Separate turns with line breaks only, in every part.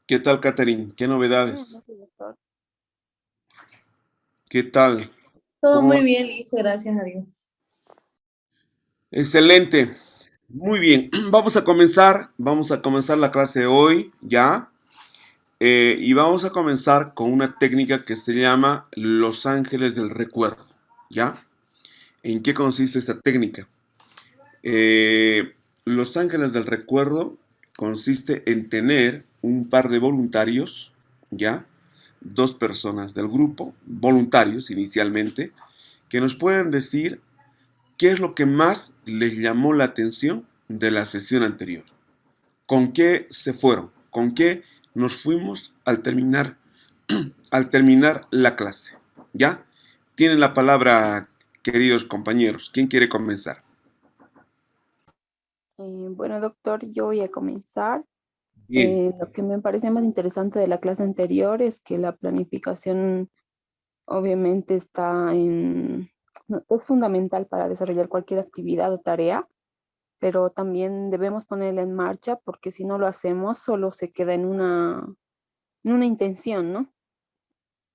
¿Qué tal, Catherine? ¿Qué
Buenas
novedades?
noches, doctor.
¿Qué tal?
Todo
¿Cómo va?
muy bien, Lice, gracias a Dios.
Excelente. Muy bien. Vamos a comenzar. Vamos a comenzar la clase hoy, ya. Y vamos a comenzar con una técnica que se llama Los Ángeles del Recuerdo, ¿ya? ¿En qué consiste esta técnica? Los Ángeles del Recuerdo consiste en tener un par de voluntarios, ¿ya? Dos personas del grupo, voluntarios inicialmente, que nos pueden decir qué es lo que más les llamó la atención de la sesión anterior. ¿Con qué se fueron? ¿Con qué nos fuimos al terminar la clase? ¿Ya? Tienen la palabra, queridos compañeros. ¿Quién quiere comenzar?
Bueno, doctor, yo voy a comenzar.
Bien,
Lo que me parece más interesante de la clase anterior es que la planificación obviamente es fundamental para desarrollar cualquier actividad o tarea, pero también debemos ponerla en marcha porque si no lo hacemos solo se queda en una intención, ¿no?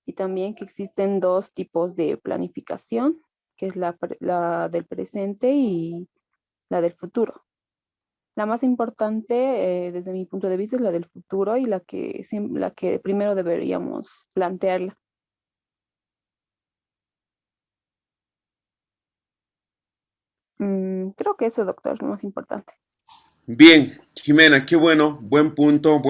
Y también que existen dos tipos de planificación, que es la del presente y la del futuro. La más importante, desde mi punto de vista, es la del futuro y la que primero deberíamos plantearla. Creo que eso, doctor, es lo más importante.
bien, Jimena, qué bueno, buen punto,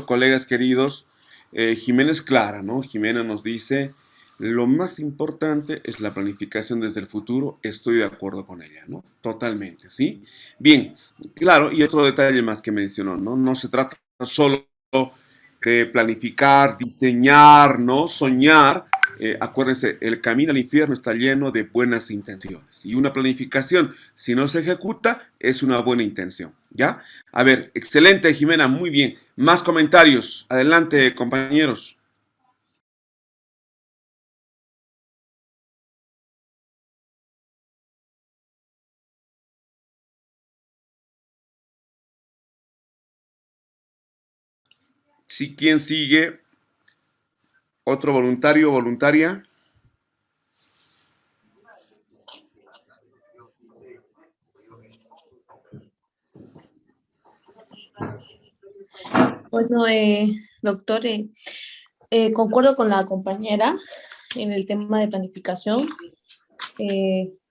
colegas queridos. Jimena es clara, ¿no? Jimena nos dice, lo más importante es la planificación desde el futuro, estoy de acuerdo con ella, ¿no? Totalmente, ¿sí? Bien, claro, y otro detalle más que mencionó, ¿no? No se trata solo de planificar, diseñar, ¿no? Soñar. Acuérdense, el camino al infierno está lleno de buenas intenciones. Y una planificación, si no se ejecuta, es una buena intención. ¿Ya? A ver, excelente, Jimena, muy bien. Más comentarios. Adelante, compañeros. Si quién sigue, otro voluntario o voluntaria.
Bueno, doctor, concuerdo con la compañera en el tema de planificación.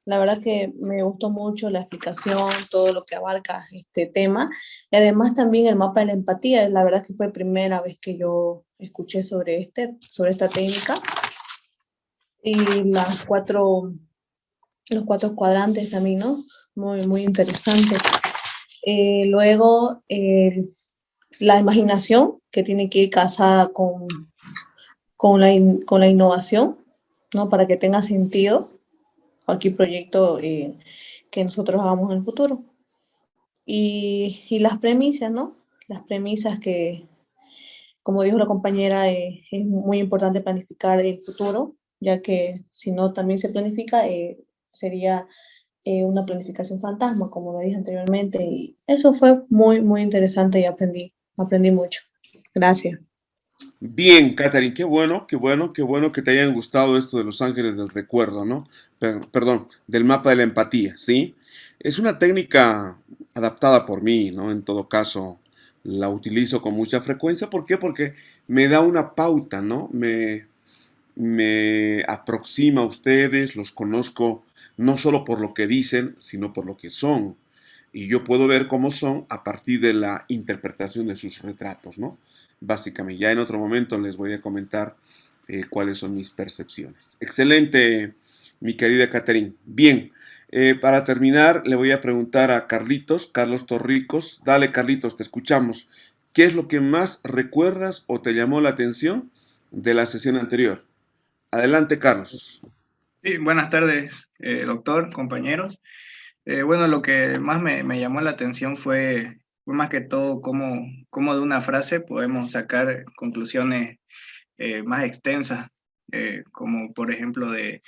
La verdad que me gustó mucho la explicación, todo lo que abarca este tema. Y además también el mapa de la empatía. La verdad que fue primera vez que yo escuché sobre esta técnica. Y los cuatro cuadrantes también, ¿no? Muy, muy interesante. Luego, la imaginación, que tiene que ir casada con la innovación, ¿no? Para que tenga sentido cualquier proyecto que nosotros hagamos en el futuro. Y las premisas, ¿no? Las premisas que, como dijo la compañera, es muy importante planificar el futuro, ya que si no también se planifica, sería una planificación fantasma, como lo dije anteriormente. Y eso fue muy, muy interesante y aprendí mucho. Gracias.
Bien, Catherine, qué bueno, qué bueno, qué bueno que te hayan gustado esto de los ángeles del recuerdo, ¿no? Perdón, del mapa de la empatía, ¿sí? Es una técnica adaptada por mí, ¿no? En todo caso, la utilizo con mucha frecuencia. ¿Por qué? Porque me da una pauta, ¿no? Me aproxima a ustedes, los conozco no solo por lo que dicen, sino por lo que son. Y yo puedo ver cómo son a partir de la interpretación de sus retratos, ¿no? Básicamente, ya en otro momento les voy a comentar cuáles son mis percepciones. Excelente, mi querida Catherine. Bien, para terminar, le voy a preguntar a Carlos Torricos. Dale, Carlitos, te escuchamos. ¿Qué es lo que más recuerdas o te llamó la atención de la sesión anterior? Adelante, Carlos.
Sí, buenas tardes, doctor, compañeros. Bueno, lo que más me llamó la atención fue más que todo cómo de una frase podemos sacar conclusiones más extensas, como por ejemplo de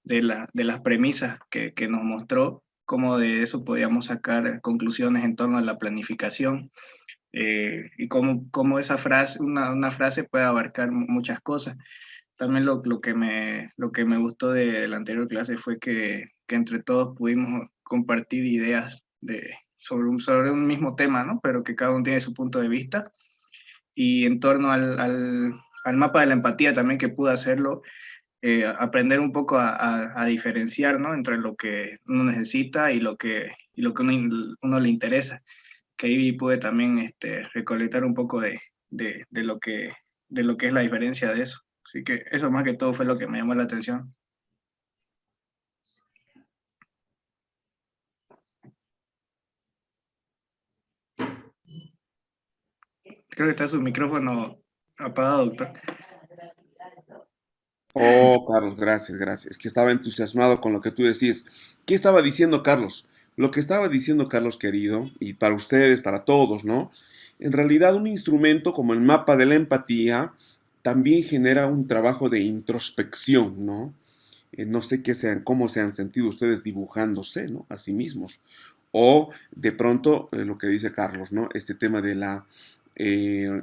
las premisas que nos mostró, cómo de eso podíamos sacar conclusiones en torno a la planificación. y cómo esa frase, una frase puede abarcar muchas cosas. También lo que me gustó de la anterior clase fue que entre todos pudimos compartir ideas sobre un mismo tema, ¿no? Pero que cada uno tiene su punto de vista. Y en torno al mapa de la empatía también que pude hacerlo, aprender un poco a diferenciar, ¿no? Entre lo que uno necesita y lo que uno le interesa. Que ahí pude también recolectar un poco de lo que es la diferencia de eso. Así que eso más que todo fue lo que me llamó la atención. Creo que está su micrófono apagado, doctor.
Oh, Carlos, gracias, gracias. Es que estaba entusiasmado con lo que tú decías. ¿Qué estaba diciendo Carlos? Lo que estaba diciendo Carlos, querido, y para ustedes, para todos, ¿no? En realidad, un instrumento como el mapa de la empatía también genera un trabajo de introspección, ¿no? No sé cómo se han sentido ustedes dibujándose, ¿no? A sí mismos. O de pronto, lo que dice Carlos, ¿no? Este tema eh,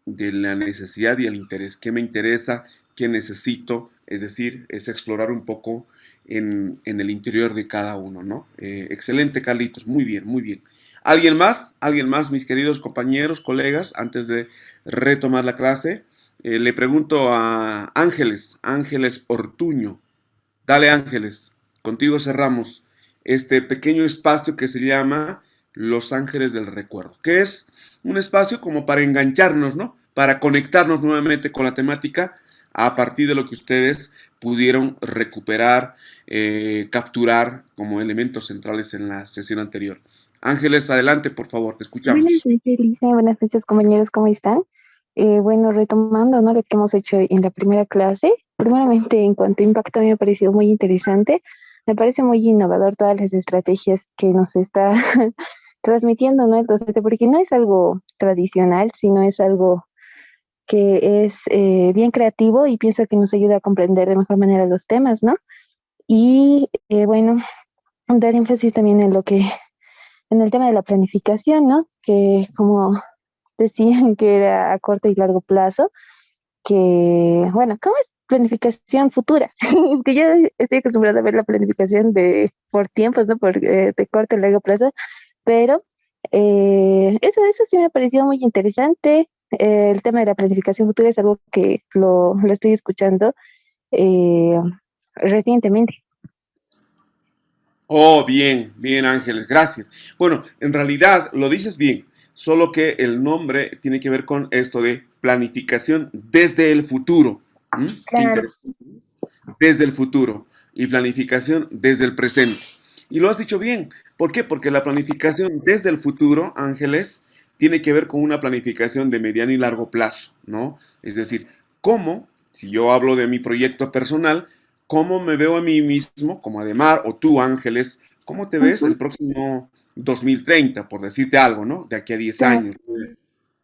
de la necesidad y el interés. ¿Qué me interesa? ¿Qué necesito? Es decir, es explorar un poco en el interior de cada uno, ¿no? Excelente, Carlitos. Muy bien, muy bien. ¿Alguien más? ¿Alguien más, mis queridos compañeros, colegas? Antes de retomar la clase, le pregunto a Ángeles, Ángeles Ortuño. Dale, Ángeles, contigo cerramos este pequeño espacio que se llama Los Ángeles del Recuerdo, que es un espacio como para engancharnos, ¿no? Para conectarnos nuevamente con la temática a partir de lo que ustedes pudieron recuperar, capturar como elementos centrales en la sesión anterior. Ángeles, adelante, por favor, te
Buenas
escuchamos.
noches, Lisa. Buenas noches, compañeros. ¿Cómo están? Bueno, retomando, ¿no? Lo que hemos hecho en la primera clase. Primeramente, en cuanto a impacto, a mí me ha parecido muy interesante. Me parece muy innovador todas las estrategias que nos está transmitiendo, ¿no? El docente, porque no es algo tradicional, sino es algo que es bien creativo y pienso que nos ayuda a comprender de mejor manera los temas, ¿no? Y bueno, dar énfasis también en en el tema de la planificación, ¿no? Que como decían que era a corto y largo plazo, que, bueno, ¿cómo es planificación futura? Es que yo estoy acostumbrada a ver la planificación por tiempos, ¿no? De corto y largo plazo, pero eso sí me pareció muy interesante. El tema de la planificación futura es algo que lo estoy escuchando eh, recientemente.
Oh, bien, bien, Ángeles, gracias. Bueno, en realidad lo dices bien, solo que el nombre tiene que ver con esto de planificación desde el futuro. ¿Mm? Qué
Claro.
interesante. Desde el futuro y planificación desde el presente. Y lo has dicho bien. ¿Por qué? Porque la planificación desde el futuro, Ángeles, tiene que ver con una planificación de mediano y largo plazo, ¿no? Es decir, cómo, si yo hablo de mi proyecto personal, cómo me veo a mí mismo, como Ademar, o tú, Ángeles, cómo te ves
Ujú,
el próximo 2030, por decirte algo, ¿no? De aquí a 10
claro.
años,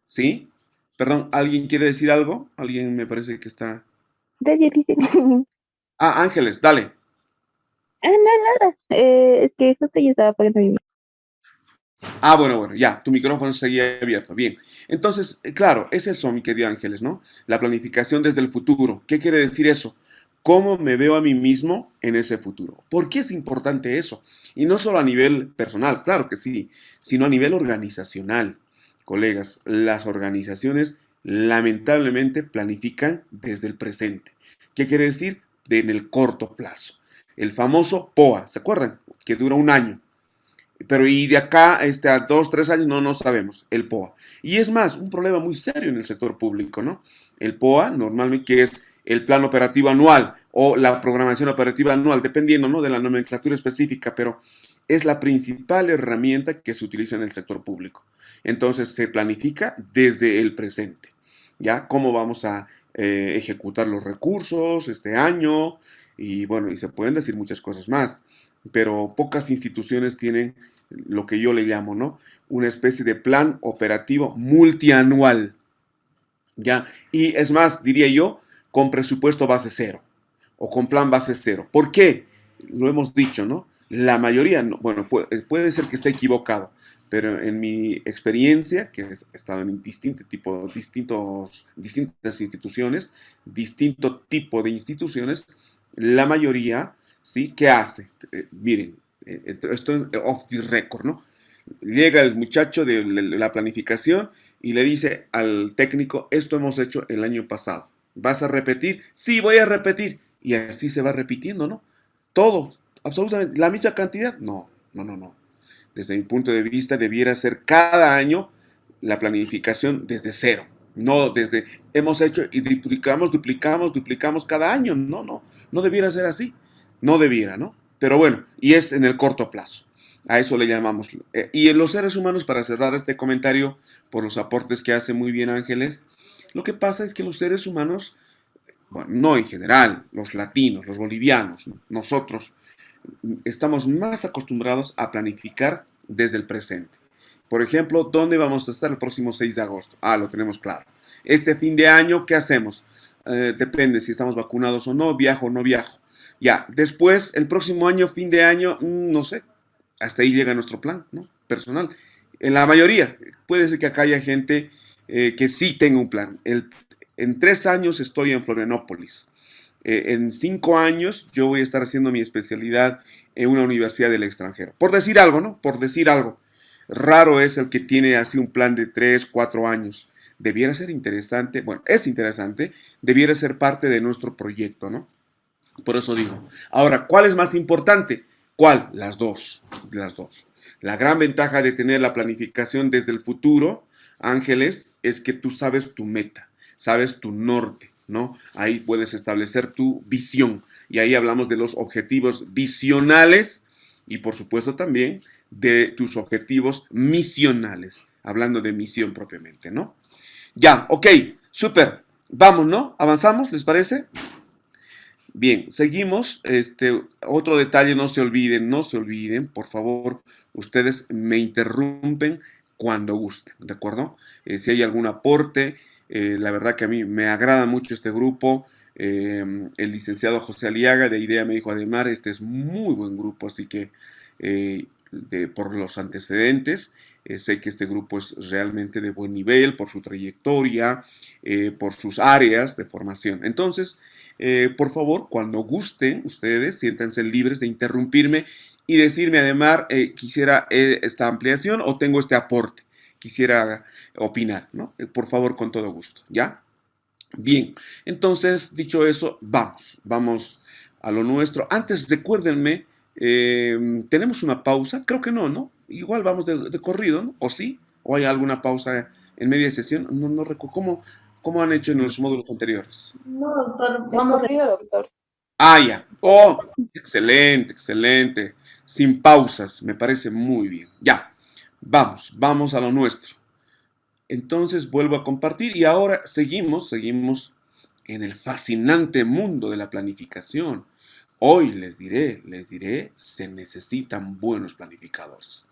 ¿sí? Perdón, ¿alguien quiere decir algo? Alguien me parece que está...
Gracias, dice.
Ah, Ángeles, dale.
Ah, no, nada. Es que justo yo estaba poniendo mi...
Ah, bueno, bueno, ya, tu micrófono seguía abierto. Bien. Entonces, claro, es eso, mi querido Ángeles, ¿no? La planificación desde el futuro. ¿Qué quiere decir eso? ¿Cómo me veo a mí mismo en ese futuro? ¿Por qué es importante eso? Y no solo a nivel personal, claro que sí, sino a nivel organizacional. Colegas, las organizaciones lamentablemente planifican desde el presente. ¿Qué quiere decir? En el corto plazo. El famoso POA, ¿se acuerdan? Que dura un año. Pero y de acá a 2, 3 años no sabemos, el POA. Y es más, un problema muy serio en el sector público, ¿no? El POA normalmente que es el plan operativo anual o la programación operativa anual, dependiendo, ¿no? De la nomenclatura específica, pero es la principal herramienta que se utiliza en el sector público. Entonces se planifica desde el presente, ¿ya? ¿Cómo vamos a ejecutar los recursos este año? Y bueno, y se pueden decir muchas cosas más, pero pocas instituciones tienen lo que yo le llamo, ¿no? Una especie de plan operativo multianual, ¿ya? Y es más, diría yo, con presupuesto base cero o con plan base cero. ¿Por qué? Lo hemos dicho, ¿no? La mayoría, bueno, puede ser que esté equivocado, pero en mi experiencia, que he estado en distintas instituciones, distinto tipo de instituciones, la mayoría, ¿sí? ¿Qué hace? Miren, esto es off the record, ¿no? Llega el muchacho de la planificación y le dice al técnico, esto hemos hecho el año pasado. ¿Vas a repetir? Sí, voy a repetir. Y así se va repitiendo, ¿no? Todo, absolutamente, la misma cantidad. No, no, no, no. Desde mi punto de vista, debiera ser cada año la planificación desde cero. No desde hemos hecho y duplicamos cada año. No, no, no debiera ser así. No debiera, ¿no? Pero bueno, y es en el corto plazo. A eso le llamamos. Y en los seres humanos, para cerrar este comentario, por los aportes que hace muy bien Ángeles, lo que pasa es que los seres humanos, bueno, no en general, los latinos, los bolivianos, ¿no? Nosotros, estamos más acostumbrados a planificar desde el presente. Por ejemplo, ¿dónde vamos a estar el próximo 6 de agosto? Ah, lo tenemos claro. Este fin de año, ¿qué hacemos? Depende si estamos vacunados o no, viajo o no viajo. Ya, después, el próximo año, fin de año, no sé. Hasta ahí llega nuestro plan, ¿no? Personal. En la mayoría, puede ser que acá haya gente que sí tenga un plan. En 3 años estoy en Florianópolis. En 5 años yo voy a estar haciendo mi especialidad en una universidad del extranjero. Por decir algo, ¿no? Por decir algo. Raro es el que tiene así un plan de 3, 4 años. Debiera ser interesante, bueno, es interesante, debiera ser parte de nuestro proyecto, ¿no? Por eso digo. Ahora, ¿cuál es más importante? ¿Cuál? Las dos. Las dos. La gran ventaja de tener la planificación desde el futuro, Ángeles, es que tú sabes tu meta, sabes tu norte, ¿no? Ahí puedes establecer tu visión. Y ahí hablamos de los objetivos visionales y por supuesto también de tus objetivos misionales, hablando de misión propiamente, ¿no? Ya, ok, súper. Vamos, ¿no? ¿Avanzamos? ¿Les parece? Bien, seguimos. Otro detalle, no se olviden, por favor, ustedes me interrumpen cuando gusten, ¿de acuerdo? Si hay algún aporte, la verdad que a mí me agrada mucho este grupo. El licenciado José Aliaga de IDEA me dijo, Ademar, este es muy buen grupo, así que por los antecedentes, sé que este grupo es realmente de buen nivel, por su trayectoria, por sus áreas de formación. Entonces, por favor, cuando gusten ustedes, siéntanse libres de interrumpirme y decirme, Ademar, quisiera esta ampliación o tengo este aporte, quisiera opinar, ¿no? Por favor, con todo gusto, ¿ya? Bien, entonces, dicho eso, vamos a lo nuestro. Antes, recuérdenme, ¿tenemos una pausa? Creo que no, ¿no? Igual vamos de corrido, ¿no? ¿O sí? ¿O hay alguna pausa en media sesión? No recuerdo. ¿Cómo han hecho en los módulos anteriores?
No, doctor,
De
vamos.
corrido, doctor.
Ah, ya. Oh, excelente, excelente. Sin pausas, me parece muy bien. Ya, vamos a lo nuestro. Entonces vuelvo a compartir y ahora seguimos en el fascinante mundo de la planificación. Hoy les diré, se necesitan buenos planificadores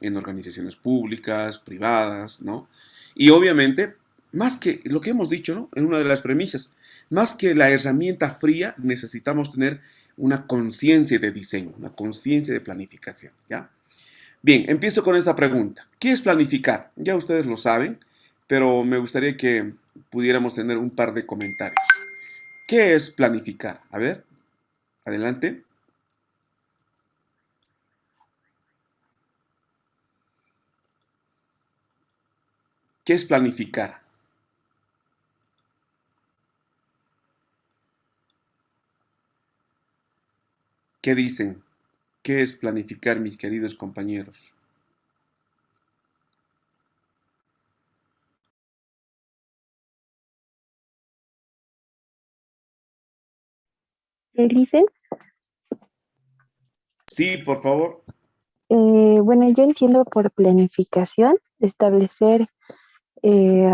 en organizaciones públicas, privadas, ¿no? Y obviamente, más que lo que hemos dicho, ¿no? En una de las premisas, más que la herramienta fría, necesitamos tener una conciencia de diseño, una conciencia de planificación, ¿ya? Bien, empiezo con esta pregunta. ¿Qué es planificar? Ya ustedes lo saben, pero me gustaría que pudiéramos tener un par de comentarios. ¿Qué es planificar? A ver, adelante. ¿Qué es planificar? ¿Qué dicen? ¿Qué es planificar, mis queridos compañeros?
¿Qué dicen?
Sí, por favor.
Bueno, yo entiendo por planificación establecer eh,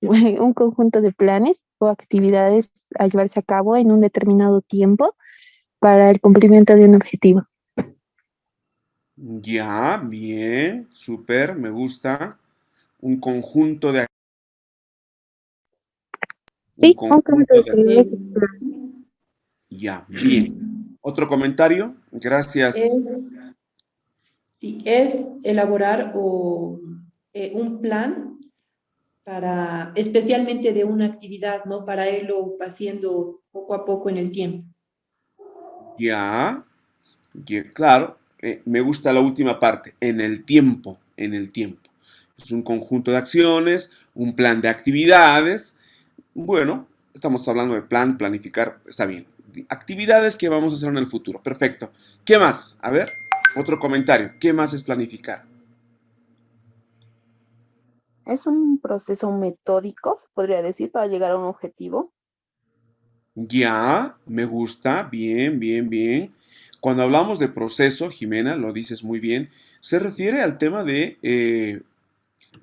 un conjunto de planes o actividades a llevarse a cabo en un determinado tiempo para el cumplimiento de un objetivo.
Ya, bien, súper, me gusta. Un conjunto de... Un
Sí, un conjunto de
conjunto de...
actividades.
Ya, bien. ¿Otro comentario? Gracias.
Sí, es elaborar un plan para, especialmente de una actividad, ¿no? Para irlo haciendo poco a poco en el tiempo.
Ya, claro, me gusta la última parte, en el tiempo, en el tiempo. Es un conjunto de acciones, un plan de actividades. Bueno, estamos hablando de plan, planificar, está bien. Actividades que vamos a hacer en el futuro, perfecto. ¿Qué más? A ver, otro comentario. ¿Qué más es planificar?
Es un proceso metódico, se podría decir, para llegar a un objetivo.
Ya, me gusta, bien, bien, bien. Cuando hablamos de proceso, Jimena, lo dices muy bien, se refiere al tema de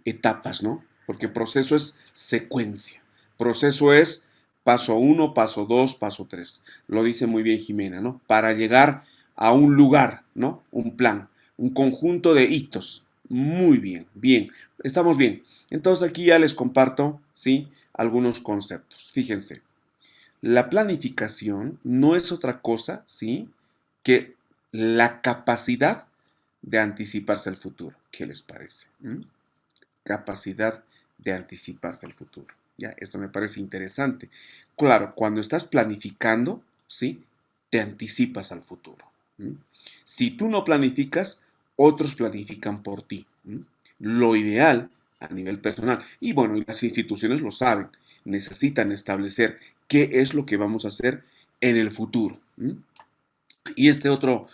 etapas, ¿no? Porque proceso es secuencia. Proceso es paso uno, paso 2, paso 3. Lo dice muy bien Jimena, ¿no? Para llegar a un lugar, ¿no? Un plan, un conjunto de hitos. Muy bien, bien. Estamos bien. Entonces aquí ya les comparto, ¿sí? Algunos conceptos. Fíjense. La planificación no es otra cosa, ¿sí? Que la capacidad de anticiparse al futuro. ¿Qué les parece? Capacidad de anticiparse al futuro. Ya, esto me parece interesante. Claro, cuando estás planificando, ¿sí? Te anticipas al futuro. Si tú no planificas, otros planifican por ti. Lo ideal a nivel personal, y bueno, las instituciones lo saben, necesitan establecer qué es lo que vamos a hacer en el futuro. Y este otro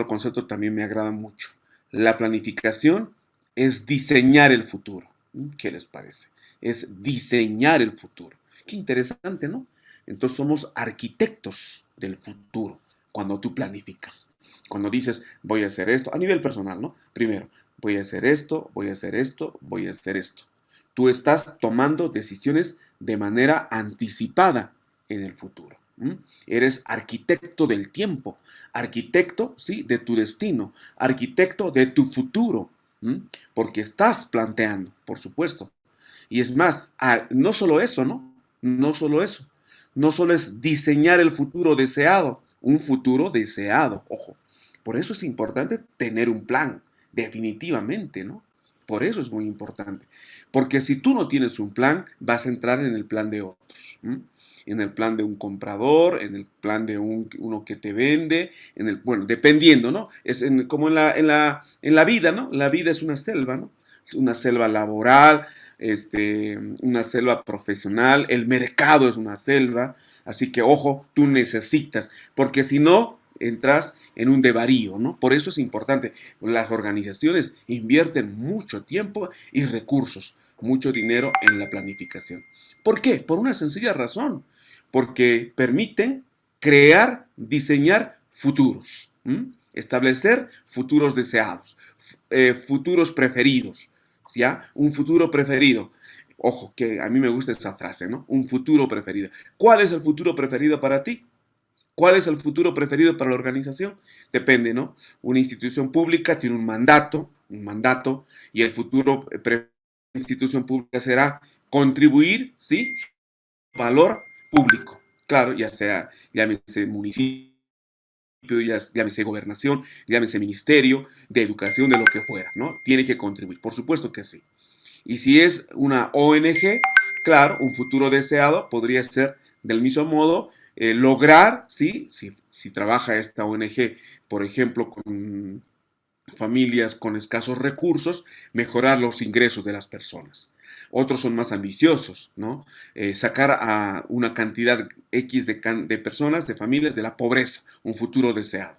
concepto también me agrada mucho. La planificación es diseñar el futuro. ¿Qué les parece? Es diseñar el futuro. Qué interesante, ¿no? Entonces somos arquitectos del futuro cuando tú planificas. Cuando dices, voy a hacer esto, a nivel personal, ¿no? Primero, voy a hacer esto, voy a hacer esto, voy a hacer esto. Tú estás tomando decisiones de manera anticipada en el futuro. Eres arquitecto del tiempo, arquitecto, ¿sí? De tu destino, arquitecto de tu futuro, porque estás planteando, por supuesto. Y es más, no solo eso, ¿no? No solo eso. No solo es diseñar el futuro deseado, un futuro deseado, ojo. Por eso es importante tener un plan, definitivamente, ¿no? Por eso es muy importante. Porque si tú no tienes un plan, vas a entrar en el plan de otros. En el plan de un comprador, en el plan de uno que te vende, bueno, dependiendo, ¿no? Es como en la vida, ¿no? La vida es una selva, ¿no? Una selva laboral, una selva profesional, el mercado es una selva, así que ojo, tú necesitas, porque si no, entras en un desvarío, ¿no? Por eso es importante, las organizaciones invierten mucho tiempo y recursos, mucho dinero en la planificación. ¿Por qué? Por una sencilla razón, porque permiten crear, diseñar futuros, establecer futuros deseados, futuros preferidos, ¿ya? Un futuro preferido. Ojo, que a mí me gusta esa frase, ¿no? Un futuro preferido. ¿Cuál es el futuro preferido para ti? ¿Cuál es el futuro preferido para la organización? Depende, ¿no? Una institución pública tiene un mandato, y el futuro preferido de la institución pública será contribuir, ¿sí? Valor público. Claro, ya sea, llámese municipio, llámese gobernación, llámese ministerio de educación, de lo que fuera, ¿no? Tiene que contribuir, por supuesto que sí. Y si es una ONG, claro, un futuro deseado podría ser del mismo modo lograr, ¿sí? Si trabaja esta ONG, por ejemplo, con familias con escasos recursos, mejorar los ingresos de las personas. Otros son más ambiciosos, ¿no? Sacar a una cantidad X de personas, de familias, de la pobreza, un futuro deseado.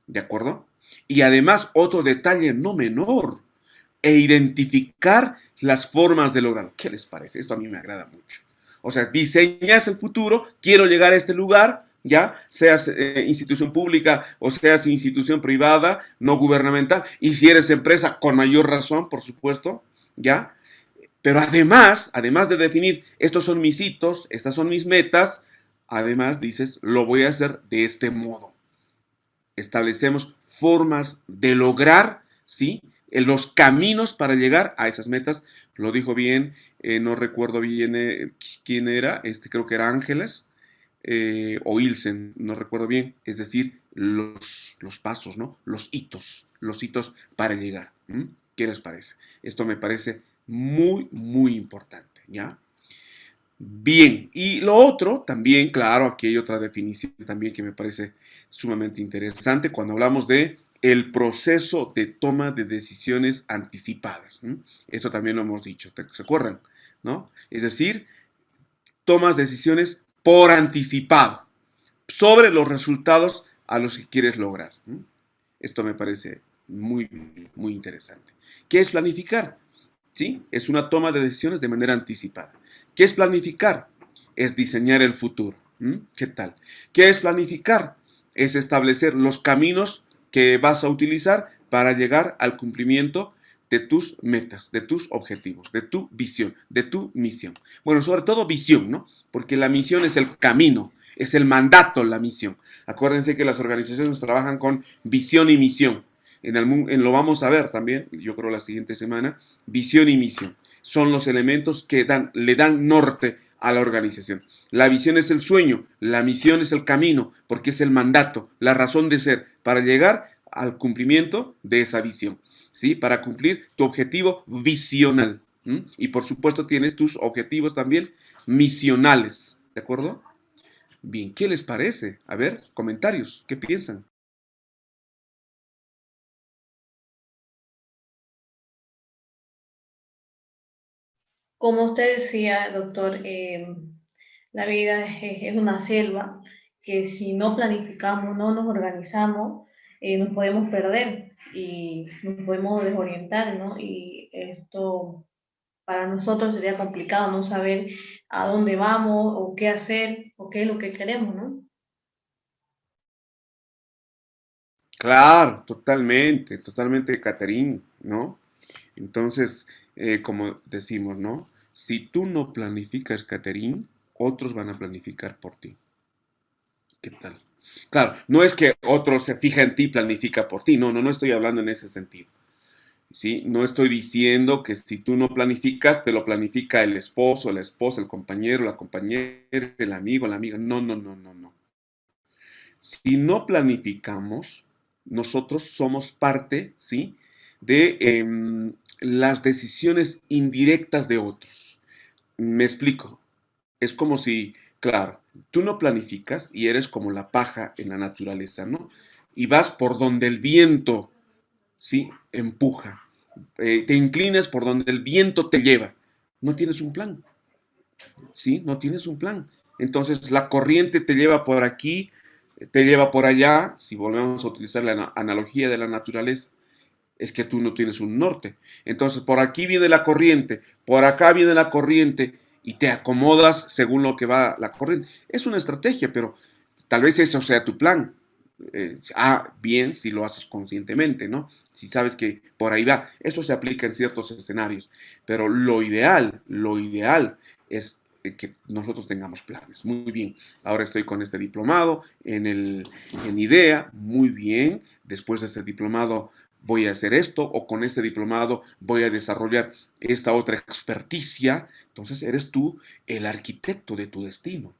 ¿De acuerdo? Y además, otro detalle no menor, identificar las formas de lograrlo. ¿Qué les parece? Esto a mí me agrada mucho. O sea, diseñas el futuro, quiero llegar a este lugar, ya, seas institución pública o seas institución privada, no gubernamental, y si eres empresa, con mayor razón, por supuesto, ya. Pero además de definir, estos son mis hitos, estas son mis metas, además dices, lo voy a hacer de este modo. Establecemos formas de lograr, ¿sí? Los caminos para llegar a esas metas. Lo dijo bien, no recuerdo bien quién era, creo que era Ángeles o Ilsen, no recuerdo bien. Es decir, los los pasos, ¿no? Los hitos para llegar. ¿Qué les parece? Esto me parece muy, muy importante, ¿ya? Bien, y lo otro también, claro, aquí hay otra definición también que me parece sumamente interesante cuando hablamos de el proceso de toma de decisiones anticipadas. Eso también lo hemos dicho, ¿se acuerdan? ¿No? Es decir, tomas decisiones por anticipado sobre los resultados a los que quieres lograr. Esto me parece muy, muy interesante. ¿Qué es planificar? ¿Sí? Es una toma de decisiones de manera anticipada. ¿Qué es planificar? Es diseñar el futuro. ¿Qué tal? ¿Qué es planificar? Es establecer los caminos que vas a utilizar para llegar al cumplimiento de tus metas, de tus objetivos, de tu visión, de tu misión. Bueno, sobre todo visión, ¿no? Porque la misión es el camino, es el mandato, la misión. Acuérdense que las organizaciones trabajan con visión y misión. Lo vamos a ver también, yo creo la siguiente semana, visión y misión. Son los elementos que le dan norte a la organización. La visión es el sueño, la misión es el camino, porque es el mandato, la razón de ser, para llegar al cumplimiento de esa visión, ¿sí? Para cumplir tu objetivo visional. Y por supuesto tienes tus objetivos también misionales, ¿de acuerdo? Bien, ¿qué les parece? A ver, comentarios, ¿qué piensan?
Como usted decía, doctor, la vida es una selva que si no planificamos, no nos organizamos, nos podemos perder y nos podemos desorientar, ¿no? Y esto para nosotros sería complicado no saber a dónde vamos o qué hacer o qué es lo que queremos, ¿no?
Claro, totalmente, totalmente, Caterín, ¿no? Entonces, como decimos, ¿no? Si tú no planificas, Caterín, otros van a planificar por ti. ¿Qué tal? Claro, no es que otro se fija en ti y planifica por ti, no estoy hablando en ese sentido. ¿Sí? No estoy diciendo que si tú no planificas, te lo planifica el esposo, la esposa, el compañero, la compañera, el amigo, la amiga. No. Si no planificamos, nosotros somos parte, ¿sí? De las decisiones indirectas de otros. Me explico. Es como si, claro, tú no planificas y eres como la paja en la naturaleza, ¿no? Y vas por donde el viento, ¿sí? Empuja. Te inclinas por donde el viento te lleva. No tienes un plan, ¿sí? No tienes un plan. Entonces la corriente te lleva por aquí, te lleva por allá. Si volvemos a utilizar la analogía de la naturaleza, es que tú no tienes un norte. Entonces por aquí viene la corriente, por acá viene la corriente y te acomodas según lo que va la corriente. Es una estrategia, pero tal vez eso sea tu plan. Bien si lo haces conscientemente, ¿no? Si sabes que por ahí va. Eso se aplica en ciertos escenarios, pero lo ideal es que nosotros tengamos planes. Muy bien, ahora estoy con este diplomado en IDEA, muy bien. Después de este diplomado voy a hacer esto, o con este diplomado voy a desarrollar esta otra experticia. Entonces eres tú el arquitecto de tu destino.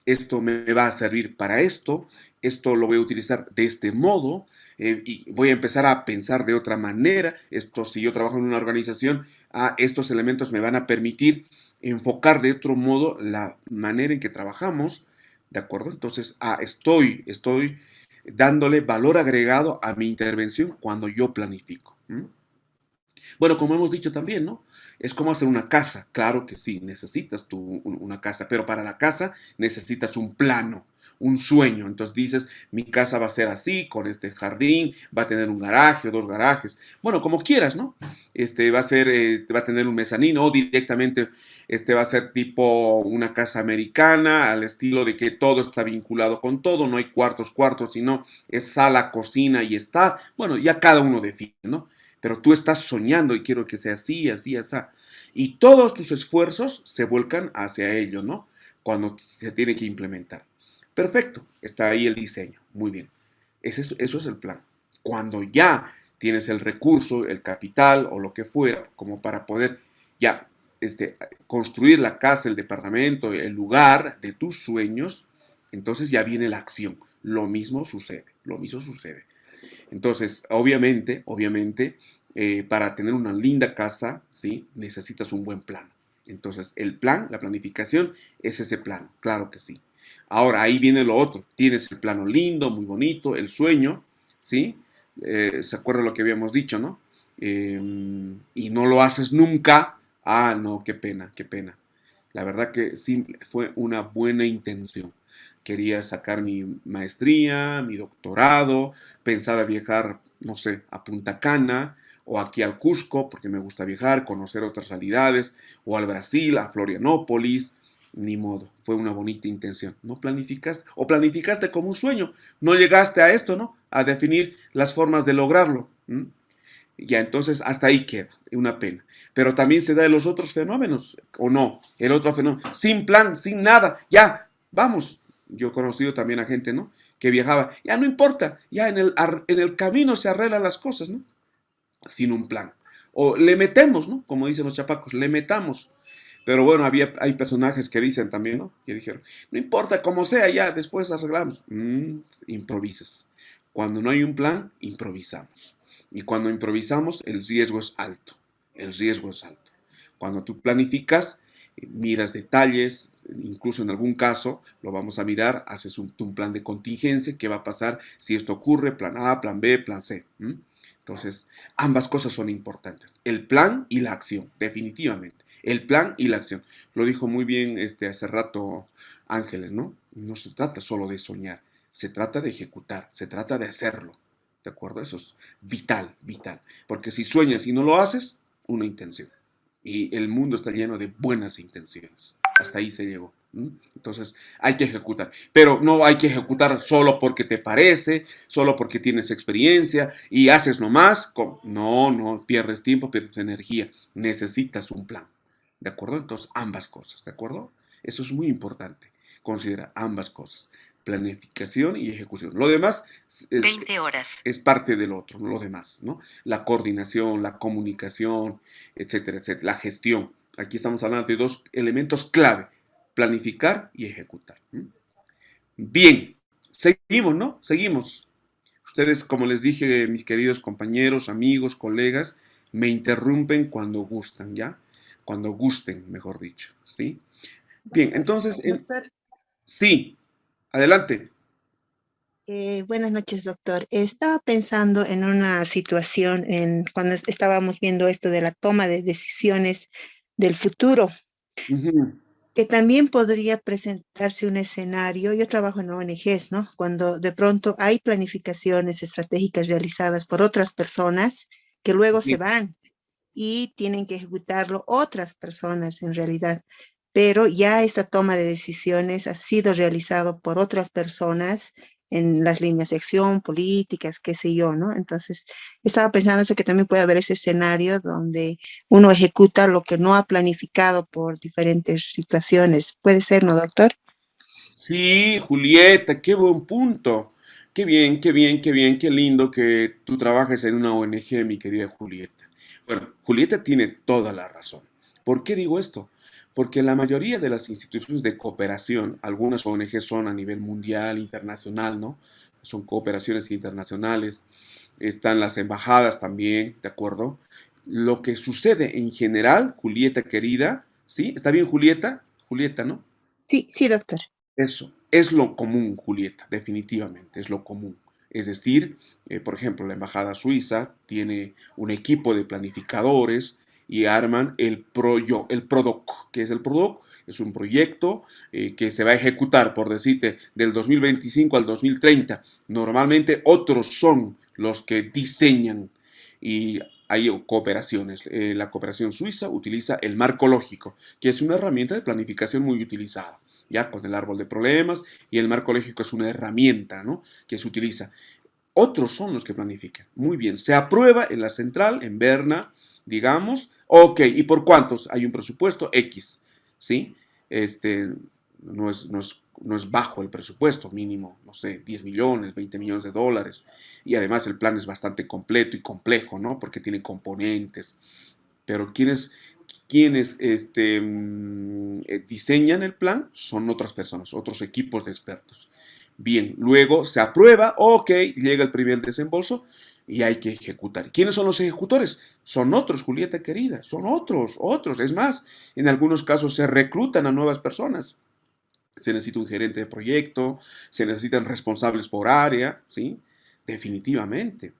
Esto me va a servir para esto lo voy a utilizar de este modo, y voy a empezar a pensar de otra manera. Esto, si yo trabajo en una organización, estos elementos me van a permitir enfocar de otro modo la manera en que trabajamos, ¿de acuerdo? Entonces, estoy dándole valor agregado a mi intervención cuando yo planifico. Bueno, como hemos dicho también, ¿no? Es como hacer una casa. Claro que sí, necesitas una casa, pero para la casa necesitas un plano, un sueño. Entonces dices, mi casa va a ser así, con este jardín, va a tener un garaje o dos garajes. Bueno, como quieras, ¿no? Va a tener un mezanino o directamente va a ser tipo una casa americana, al estilo de que todo está vinculado con todo, no hay cuartos, sino es sala, cocina y está. Bueno, ya cada uno define, ¿no? Pero tú estás soñando y quiero que sea así, así, así. Y todos tus esfuerzos se vuelcan hacia ello, ¿no? Cuando se tiene que implementar. Perfecto, está ahí el diseño. Muy bien. Eso es el plan. Cuando ya tienes el recurso, el capital o lo que fuera, como para poder ya construir la casa, el departamento, el lugar de tus sueños, entonces ya viene la acción. Lo mismo sucede. Entonces, obviamente, para tener una linda casa, ¿sí? Necesitas un buen plan. Entonces, el plan, la planificación, es ese plano, claro que sí. Ahora, ahí viene lo otro. Tienes el plano lindo, muy bonito, el sueño, ¿sí? ¿Se acuerda lo que habíamos dicho, no? Y no lo haces nunca. Ah, no, qué pena, qué pena. La verdad que sí, fue una buena intención. Quería sacar mi maestría, mi doctorado, pensaba viajar, no sé, a Punta Cana o aquí al Cusco, porque me gusta viajar, conocer otras realidades, o al Brasil, a Florianópolis. Ni modo, fue una bonita intención. No planificaste, o planificaste como un sueño. No llegaste a esto, ¿no? A definir las formas de lograrlo. ¿M? Ya, entonces hasta ahí queda, una pena. Pero también se da en los otros fenómenos, ¿o no? El otro fenómeno, sin plan, sin nada, ya, vamos. Yo he conocido también a gente, ¿no? Que viajaba, ya no importa, ya en el camino se arreglan las cosas, ¿no? Sin un plan. O le metemos, ¿no? Como dicen los chapacos, le metamos. Pero bueno, hay personajes que dicen también, ¿no? Que dijeron, no importa, como sea, ya, después arreglamos. Improvisas. Cuando no hay un plan, improvisamos. Y cuando improvisamos, el riesgo es alto. El riesgo es alto. Cuando tú planificas, miras detalles, incluso en algún caso, lo vamos a mirar, haces un plan de contingencia, qué va a pasar si esto ocurre, plan A, plan B, plan C. Entonces, ambas cosas son importantes, el plan y la acción, definitivamente. El plan y la acción. Lo dijo muy bien hace rato Ángeles, ¿no? No se trata solo de soñar, se trata de ejecutar, se trata de hacerlo. ¿De acuerdo? Eso es vital, vital. Porque si sueñas y no lo haces, una intención. Y el mundo está lleno de buenas intenciones. Hasta ahí se llegó. Entonces hay que ejecutar. Pero no hay que ejecutar solo porque te parece, solo porque tienes experiencia y haces nomás. No, no, pierdes tiempo, pierdes energía. Necesitas un plan. ¿De acuerdo? Entonces ambas cosas. ¿De acuerdo? Eso es muy importante. Considerar ambas cosas. Planificación y ejecución. Lo demás es, 20 horas. Es parte del otro, lo demás, ¿no? La coordinación, la comunicación, etcétera, etcétera. La gestión. Aquí estamos hablando de dos elementos clave, planificar y ejecutar. Bien, seguimos, ¿no? Seguimos. Ustedes, como les dije, mis queridos compañeros, amigos, colegas, me interrumpen cuando gustan, ¿ya? Cuando gusten, mejor dicho, ¿sí? Bien, entonces,
Doctor,
sí, adelante.
buenas noches, doctor. Estaba pensando en una situación cuando estábamos viendo esto de la toma de decisiones del futuro,
Ujú.
que también podría presentarse un escenario. Yo trabajo en ONGs, ¿no? Cuando de pronto hay planificaciones estratégicas realizadas por otras personas que luego se
Sí.
van y tienen que ejecutarlo otras personas en realidad. Pero ya esta toma de decisiones ha sido realizado por otras personas en las líneas de acción, políticas, qué sé yo, ¿no? Entonces, estaba pensando eso, que también puede haber ese escenario donde uno ejecuta lo que no ha planificado por diferentes situaciones. ¿Puede ser, no, doctor?
Sí, Julieta, qué buen punto. Qué bien, qué bien, qué bien, qué lindo que tú trabajes en una ONG, mi querida Julieta. Bueno, Julieta tiene toda la razón. ¿Por qué digo esto? Porque la mayoría de las instituciones de cooperación, algunas ONG son a nivel mundial, internacional, ¿no? Son cooperaciones internacionales, están las embajadas también, ¿de acuerdo? Lo que sucede en general, Julieta querida, ¿sí? ¿Está bien, Julieta? Julieta, ¿no?
Sí, sí, doctor.
Eso es lo común, Julieta, definitivamente, es lo común. Es decir, por ejemplo, la Embajada Suiza tiene un equipo de planificadores y arman el PRODOC. ¿Qué es el PRODOC? Es un proyecto que se va a ejecutar, por decirte, del 2025 al 2030. Normalmente otros son los que diseñan y hay cooperaciones. La cooperación suiza utiliza el marco lógico, que es una herramienta de planificación muy utilizada ya con el árbol de problemas y el marco lógico es una herramienta, ¿no? Que se utiliza. Otros son los que planifican. Muy bien, se aprueba en la central, en Berna, digamos, ok, ¿y por cuántos? Hay un presupuesto X, ¿sí? No es bajo el presupuesto, mínimo, no sé, 10 millones, 20 millones de dólares. Y además el plan es bastante completo y complejo, ¿no? Porque tiene componentes. Pero quienes diseñan el plan son otras personas, otros equipos de expertos. Bien, luego se aprueba, ok, llega el primer desembolso y hay que ejecutar. ¿Quiénes son los ejecutores? Son otros, Julieta querida, son otros. Es más, en algunos casos se reclutan a nuevas personas. Se necesita un gerente de proyecto, se necesitan responsables por área, ¿sí? Definitivamente.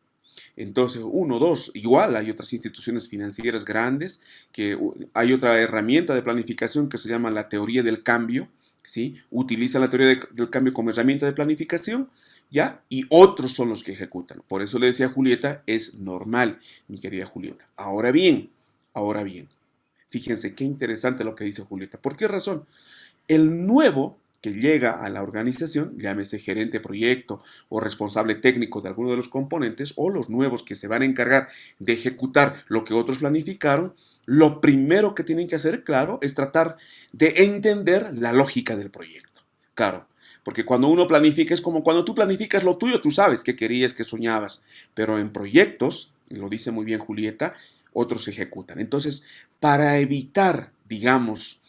Entonces, uno, dos, igual hay otras instituciones financieras grandes, que hay otra herramienta de planificación que se llama la teoría del cambio, ¿sí? Utiliza la teoría del cambio como herramienta de planificación, ¿ya? Y otros son los que ejecutan. Por eso le decía a Julieta, es normal, mi querida Julieta. Ahora bien, fíjense qué interesante lo que dice Julieta. ¿Por qué razón? El nuevo que llega a la organización, llámese gerente de proyecto o responsable técnico de alguno de los componentes, o los nuevos que se van a encargar de ejecutar lo que otros planificaron, lo primero que tienen que hacer, claro, es tratar de entender la lógica del proyecto. Claro, porque cuando uno planifica es como cuando tú planificas lo tuyo, tú sabes qué querías, qué soñabas, pero en proyectos, lo dice muy bien Julieta, otros ejecutan. Entonces, para evitar, digamos,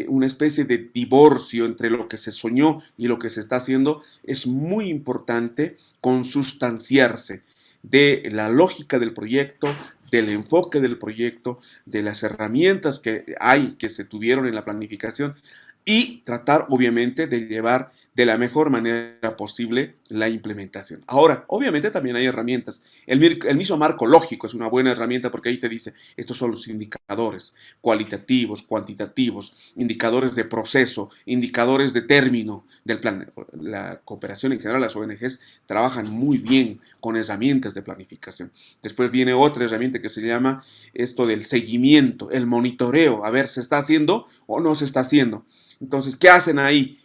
una especie de divorcio entre lo que se soñó y lo que se está haciendo, es muy importante consustanciarse de la lógica del proyecto, del enfoque del proyecto, de las herramientas que hay, que se tuvieron en la planificación, y tratar obviamente de llevar de la mejor manera posible la implementación. Ahora, obviamente también hay herramientas. El mismo marco lógico es una buena herramienta porque ahí te dice, estos son los indicadores cualitativos, cuantitativos, indicadores de proceso, indicadores de término del plan. La cooperación en general, las ONGs trabajan muy bien con herramientas de planificación. Después viene otra herramienta que se llama esto del seguimiento, el monitoreo, a ver, ¿se está haciendo o no se está haciendo? Entonces, ¿qué hacen ahí?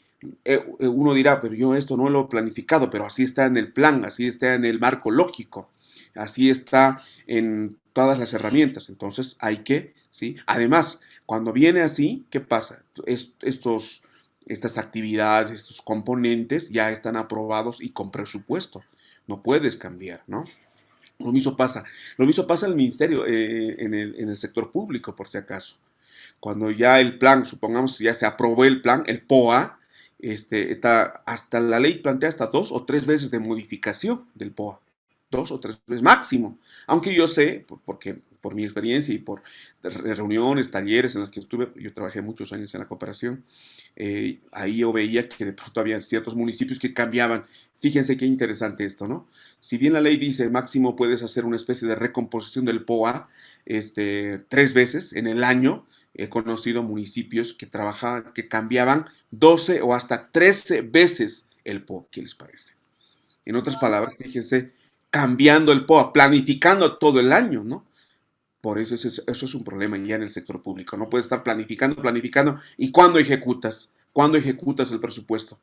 Uno dirá, pero yo esto no lo he planificado, pero así está en el plan, así está en el marco lógico, así está en todas las herramientas. Entonces hay que, ¿sí? Además, cuando viene así, ¿qué pasa? Estas actividades, estos componentes ya están aprobados y con presupuesto. No puedes cambiar, ¿no? Lo mismo pasa en el ministerio, en el sector público, por si acaso. Cuando ya el plan, supongamos ya se aprobó el plan, el POA, está, hasta la ley plantea hasta 2 o 3 veces de modificación del POA. 2 o 3 veces máximo. Aunque yo sé, porque por mi experiencia y por reuniones, talleres en las que estuve, yo trabajé muchos años en la cooperación, ahí yo veía que de pronto había ciertos municipios que cambiaban. Fíjense qué interesante esto, ¿no? Si bien la ley dice máximo puedes hacer una especie de recomposición del POA 3 veces en el año, he conocido municipios que trabajaban, que cambiaban 12 o hasta 13 veces el POA. ¿Qué les parece? En otras palabras, fíjense, cambiando el POA, planificando todo el año, ¿no? Por eso eso es un problema ya en el sector público. No puedes estar planificando, ¿y cuándo ejecutas? ¿Cuándo ejecutas el presupuesto?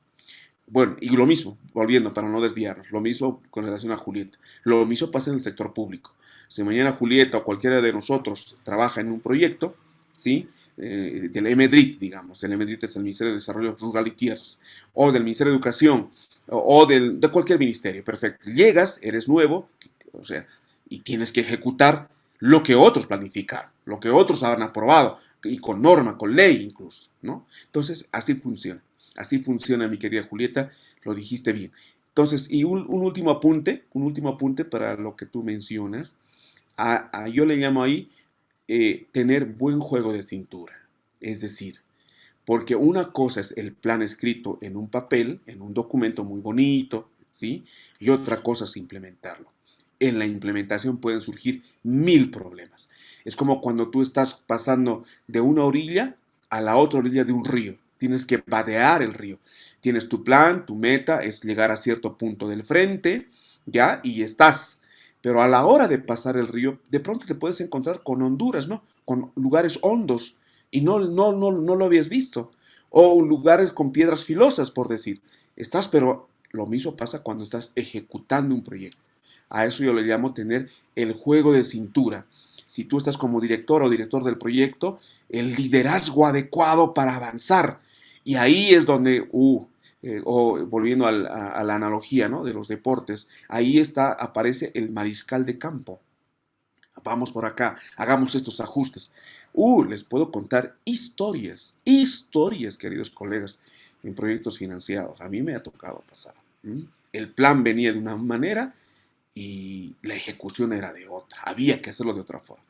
Bueno, y lo mismo, volviendo para no desviarnos, lo mismo con relación a Julieta. Lo mismo pasa en el sector público. Si mañana Julieta o cualquiera de nosotros trabaja en un proyecto, ¿sí? Del EMEDRIT, digamos. El EMEDRIT es el Ministerio de Desarrollo Rural y Tierras, o del Ministerio de Educación, o de cualquier ministerio, perfecto. Llegas, eres nuevo, o sea, y tienes que ejecutar lo que otros planificaron, lo que otros han aprobado, y con norma, con ley incluso, ¿no? Entonces, así funciona, mi querida Julieta, lo dijiste bien. Entonces, y un último apunte para lo que tú mencionas, yo le llamo ahí tener buen juego de cintura. Es decir, porque una cosa es el plan escrito en un papel, en un documento muy bonito, ¿sí? Y otra cosa es implementarlo. En la implementación pueden surgir 1000 problemas. Es como cuando tú estás pasando de una orilla a la otra orilla de un río. Tienes que vadear el río. Tienes tu plan, tu meta es llegar a cierto punto del frente, ¿ya? Y estás. Pero a la hora de pasar el río, de pronto te puedes encontrar con honduras, ¿no? Con lugares hondos y no lo habías visto. O lugares con piedras filosas, por decir. Estás, pero lo mismo pasa cuando estás ejecutando un proyecto. A eso yo le llamo tener el juego de cintura. Si tú estás como director o director del proyecto, el liderazgo adecuado para avanzar. Y ahí es donde, o volviendo a la analogía, ¿no? De los deportes, ahí aparece el mariscal de campo. vamos por acá, hagamos estos ajustes. Les puedo contar historias, queridos colegas, en proyectos financiados. A mí me ha tocado pasar. El plan venía de una manera y la ejecución era de otra. Había que hacerlo de otra forma.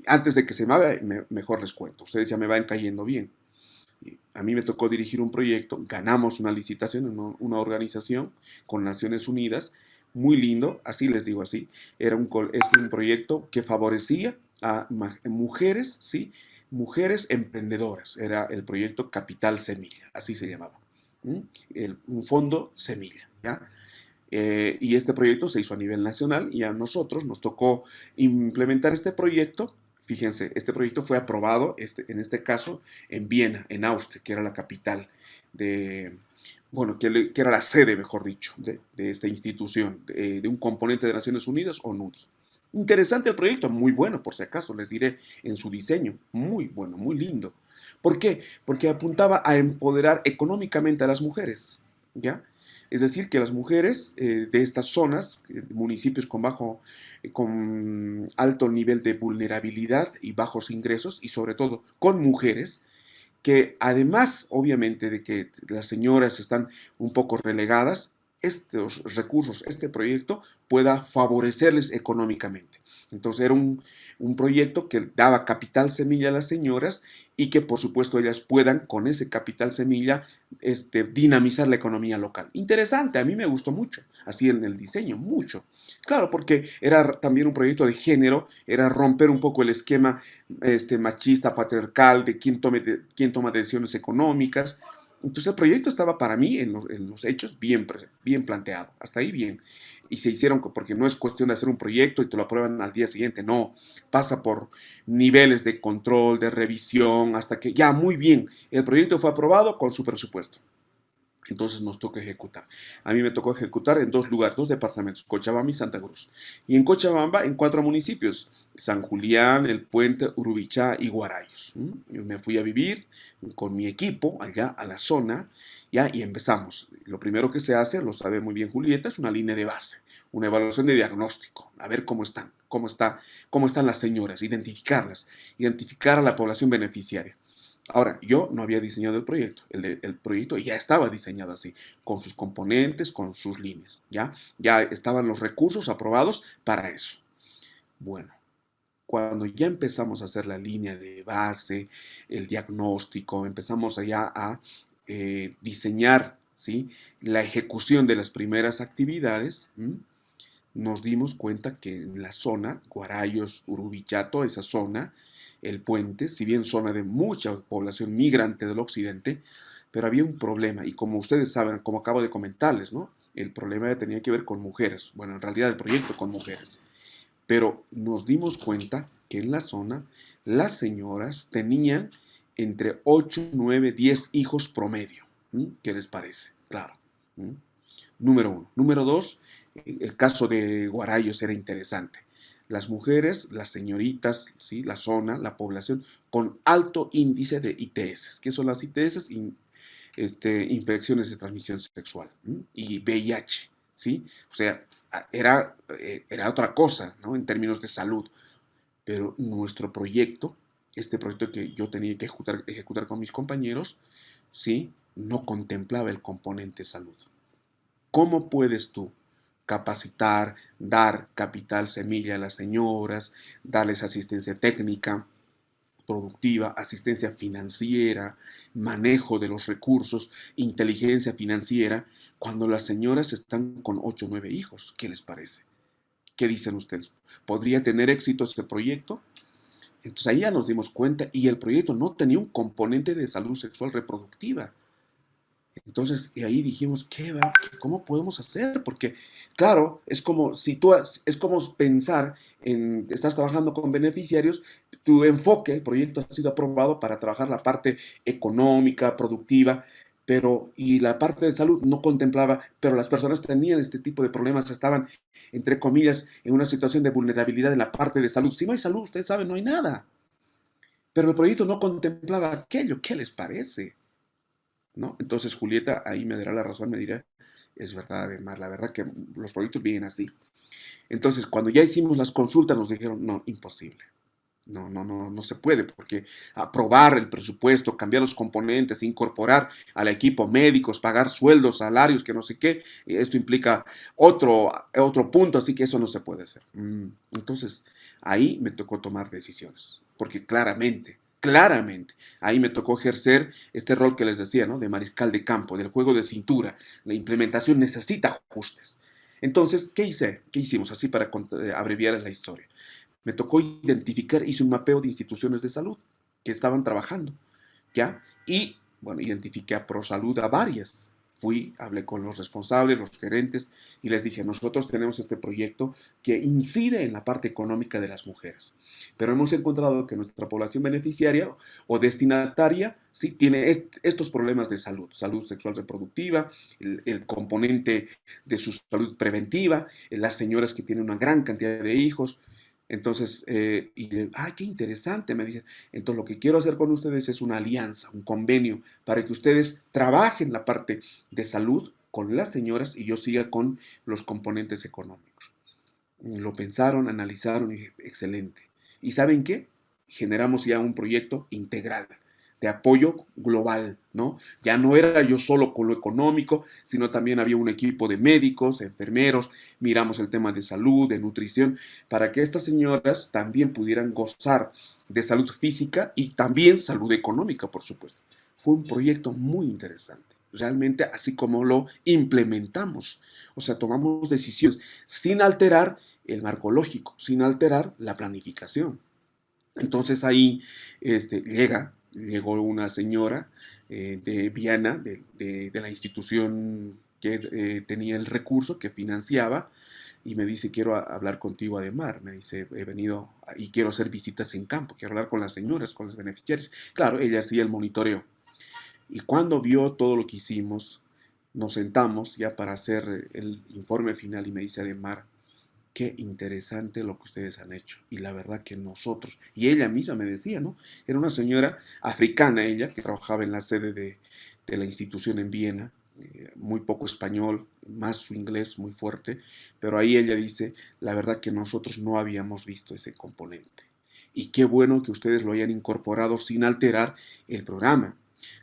Antes de que se me haga, mejor les cuento. Ustedes ya me van cayendo bien. A mí me tocó dirigir un proyecto, ganamos una licitación en una organización con Naciones Unidas, muy lindo, así les digo así, es un proyecto que favorecía a mujeres, ¿sí? Mujeres emprendedoras, era el proyecto Capital Semilla, así se llamaba, un fondo semilla, ¿ya? Y este proyecto se hizo a nivel nacional y a nosotros nos tocó implementar este proyecto. Fíjense, este proyecto fue aprobado, en este caso, en Viena, en Austria, que era la capital bueno, que era la sede, mejor dicho, de esta institución, de un componente de Naciones Unidas, ONUDI. Interesante el proyecto, muy bueno, por si acaso, les diré, en su diseño, muy bueno, muy lindo. ¿Por qué? Porque apuntaba a empoderar económicamente a las mujeres, ¿ya? Es decir, que las mujeres de estas zonas, municipios con alto nivel de vulnerabilidad y bajos ingresos, y sobre todo con mujeres, que además, obviamente, de que las señoras están un poco relegadas, estos recursos, este proyecto pueda favorecerles económicamente. Entonces era un proyecto que daba capital semilla a las señoras y que por supuesto ellas puedan con ese capital semilla dinamizar la economía local. Interesante, a mí me gustó mucho, así en el diseño, mucho. Claro, porque era también un proyecto de género, era romper un poco el esquema machista, patriarcal, de quién toma decisiones económicas. Entonces el proyecto estaba para mí en los hechos bien planteado, hasta ahí bien. Y se hicieron, porque no es cuestión de hacer un proyecto y te lo aprueban al día siguiente, no, pasa por niveles de control, de revisión, hasta que ya muy bien, el proyecto fue aprobado con su presupuesto. Entonces nos toca ejecutar. A mí me tocó ejecutar en 2 lugares, 2 departamentos, Cochabamba y Santa Cruz. Y en Cochabamba, en 4 municipios, San Julián, El Puente, Urubichá y Guarayos. Yo me fui a vivir con mi equipo allá a la zona, ya, y empezamos. Lo primero que se hace, lo sabe muy bien Julieta, es una línea de base, una evaluación de diagnóstico, a ver cómo están las señoras, identificar a la población beneficiaria. Ahora, yo no había diseñado el proyecto. El proyecto ya estaba diseñado así, con sus componentes, con sus líneas. Ya estaban los recursos aprobados para eso. Bueno, cuando ya empezamos a hacer la línea de base, el diagnóstico, empezamos allá a diseñar, ¿sí?, la ejecución de las primeras actividades, nos dimos cuenta que en la zona, Guarayos, Urubichato, esa zona, El Puente, si bien zona de mucha población migrante del occidente, pero había un problema, y como ustedes saben, como acabo de comentarles, ¿no? El problema tenía que ver con mujeres, bueno, en realidad el proyecto con mujeres, pero nos dimos cuenta que en la zona las señoras tenían entre 8, 9, 10 hijos promedio. ¿Qué les parece? Claro. Número 1. Número 2, el caso de Guarayos era interesante. Las mujeres, las señoritas, ¿sí?, la zona, la población con alto índice de ITS. ¿Qué son las ITS? Infecciones de transmisión sexual, y VIH, ¿sí? O sea, era otra cosa, ¿no?, en términos de salud. Pero nuestro proyecto, este proyecto que yo tenía que ejecutar con mis compañeros, ¿sí?, no contemplaba el componente salud. ¿Cómo puedes tú capacitar, dar capital semilla a las señoras, darles asistencia técnica, productiva, asistencia financiera, manejo de los recursos, inteligencia financiera, cuando las señoras están con 8 o 9 hijos? ¿Qué les parece? ¿Qué dicen ustedes? ¿Podría tener éxito este proyecto? Entonces ahí ya nos dimos cuenta, y el proyecto no tenía un componente de salud sexual reproductiva. Entonces, y ahí dijimos, ¿cómo podemos hacer? Porque, claro, es como pensar estás trabajando con beneficiarios, tu enfoque, el proyecto ha sido aprobado para trabajar la parte económica, productiva, y la parte de salud no contemplaba, pero las personas tenían este tipo de problemas, estaban, entre comillas, en una situación de vulnerabilidad en la parte de salud. Si no hay salud, ustedes saben, no hay nada. Pero el proyecto no contemplaba aquello. ¿Qué les parece? ¿No? Entonces Julieta ahí me dará la razón, me dirá, es verdad, además, la verdad que los proyectos vienen así. Entonces, cuando ya hicimos las consultas, nos dijeron, no, imposible. No se puede, porque aprobar el presupuesto, cambiar los componentes, incorporar al equipo médicos, pagar sueldos, salarios, que no sé qué, esto implica otro punto, así que eso no se puede hacer. Entonces, ahí me tocó tomar decisiones, porque claramente, ahí me tocó ejercer este rol que les decía, ¿no? De mariscal de campo, del juego de cintura. La implementación necesita ajustes. Entonces, ¿qué hice? ¿Qué hicimos? Así para abreviar la historia. Me tocó identificar, hice un mapeo de instituciones de salud que estaban trabajando, ¿ya? Y, bueno, identifiqué a ProSalud a varias. Fui, hablé con los responsables, los gerentes, y les dije, nosotros tenemos este proyecto que incide en la parte económica de las mujeres, pero hemos encontrado que nuestra población beneficiaria o destinataria, sí, tiene estos problemas de salud, salud sexual reproductiva, el componente de su salud preventiva, las señoras que tienen una gran cantidad de hijos. Entonces, qué interesante, me dije. Entonces, lo que quiero hacer con ustedes es una alianza, un convenio, para que ustedes trabajen la parte de salud con las señoras y yo siga con los componentes económicos. Lo pensaron, analizaron y dije, excelente. ¿Y saben qué? Generamos ya un proyecto integral de apoyo global, ¿no? Ya no era yo solo con lo económico, sino también había un equipo de médicos, enfermeros, miramos el tema de salud, de nutrición, para que estas señoras también pudieran gozar de salud física y también salud económica, por supuesto. Fue un proyecto muy interesante, realmente así como lo implementamos. O sea, tomamos decisiones sin alterar el marco lógico, sin alterar la planificación. Entonces ahí llegó una señora de Viana, de la institución que tenía el recurso, que financiaba, y me dice, quiero hablar contigo, Ademar. Me dice, he venido y quiero hacer visitas en campo, quiero hablar con las señoras, con los beneficiarios. Claro, ella hacía el monitoreo. Y cuando vio todo lo que hicimos, nos sentamos ya para hacer el informe final y me dice, Ademar, qué interesante lo que ustedes han hecho. Y la verdad que nosotros, y ella misma me decía, ¿no? Era una señora africana ella, que trabajaba en la sede de la institución en Viena, muy poco español, más su inglés muy fuerte, pero ahí ella dice, la verdad que nosotros no habíamos visto ese componente. Y qué bueno que ustedes lo hayan incorporado sin alterar el programa.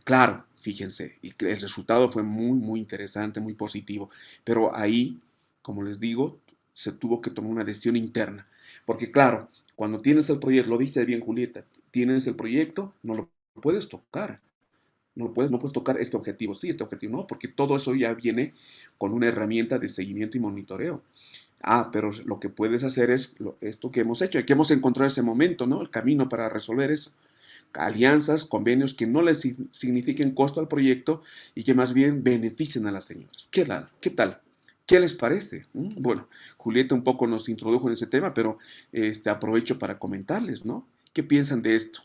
Claro, fíjense, y el resultado fue muy interesante, muy positivo, pero ahí, como les digo, se tuvo que tomar una decisión interna. Porque claro, cuando tienes el proyecto, lo dice bien Julieta, tienes el proyecto, no lo puedes tocar. No puedes tocar este objetivo, sí, este objetivo no, porque todo eso ya viene con una herramienta de seguimiento y monitoreo. Pero lo que puedes hacer es esto que hemos hecho, que hemos encontrado ese momento, ¿no? El camino para resolver eso. Alianzas, convenios que no les signifiquen costo al proyecto y que más bien beneficien a las señoras. ¿Qué tal? ¿Qué tal? ¿Qué les parece? Bueno, Julieta un poco nos introdujo en ese tema, pero aprovecho para comentarles, ¿no? ¿Qué piensan de esto?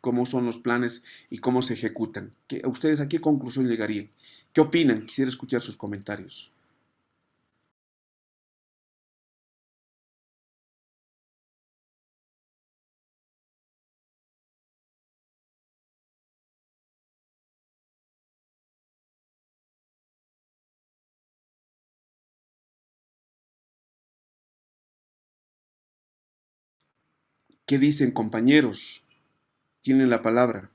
¿Cómo son los planes y cómo se ejecutan? ¿Ustedes a qué conclusión llegarían? ¿Qué opinan? Quisiera escuchar sus comentarios. ¿Qué dicen, compañeros? Tienen la palabra.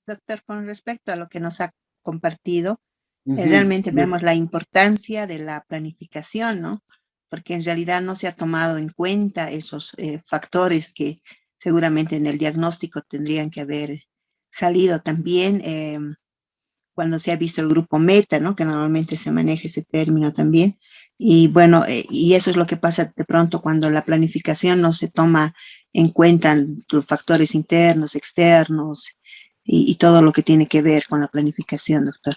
Doctor, con respecto a lo que nos ha compartido,
Ujú.
realmente vemos la importancia de la planificación, ¿no? Porque en realidad no se ha tomado en cuenta esos factores que seguramente en el diagnóstico tendrían que haber salido también cuando se ha visto el grupo meta, ¿no? Que normalmente se maneja ese término también. Y bueno, y eso es lo que pasa de pronto cuando la planificación no se toma en cuenta los factores internos, externos y todo lo que tiene que ver con la planificación, doctor.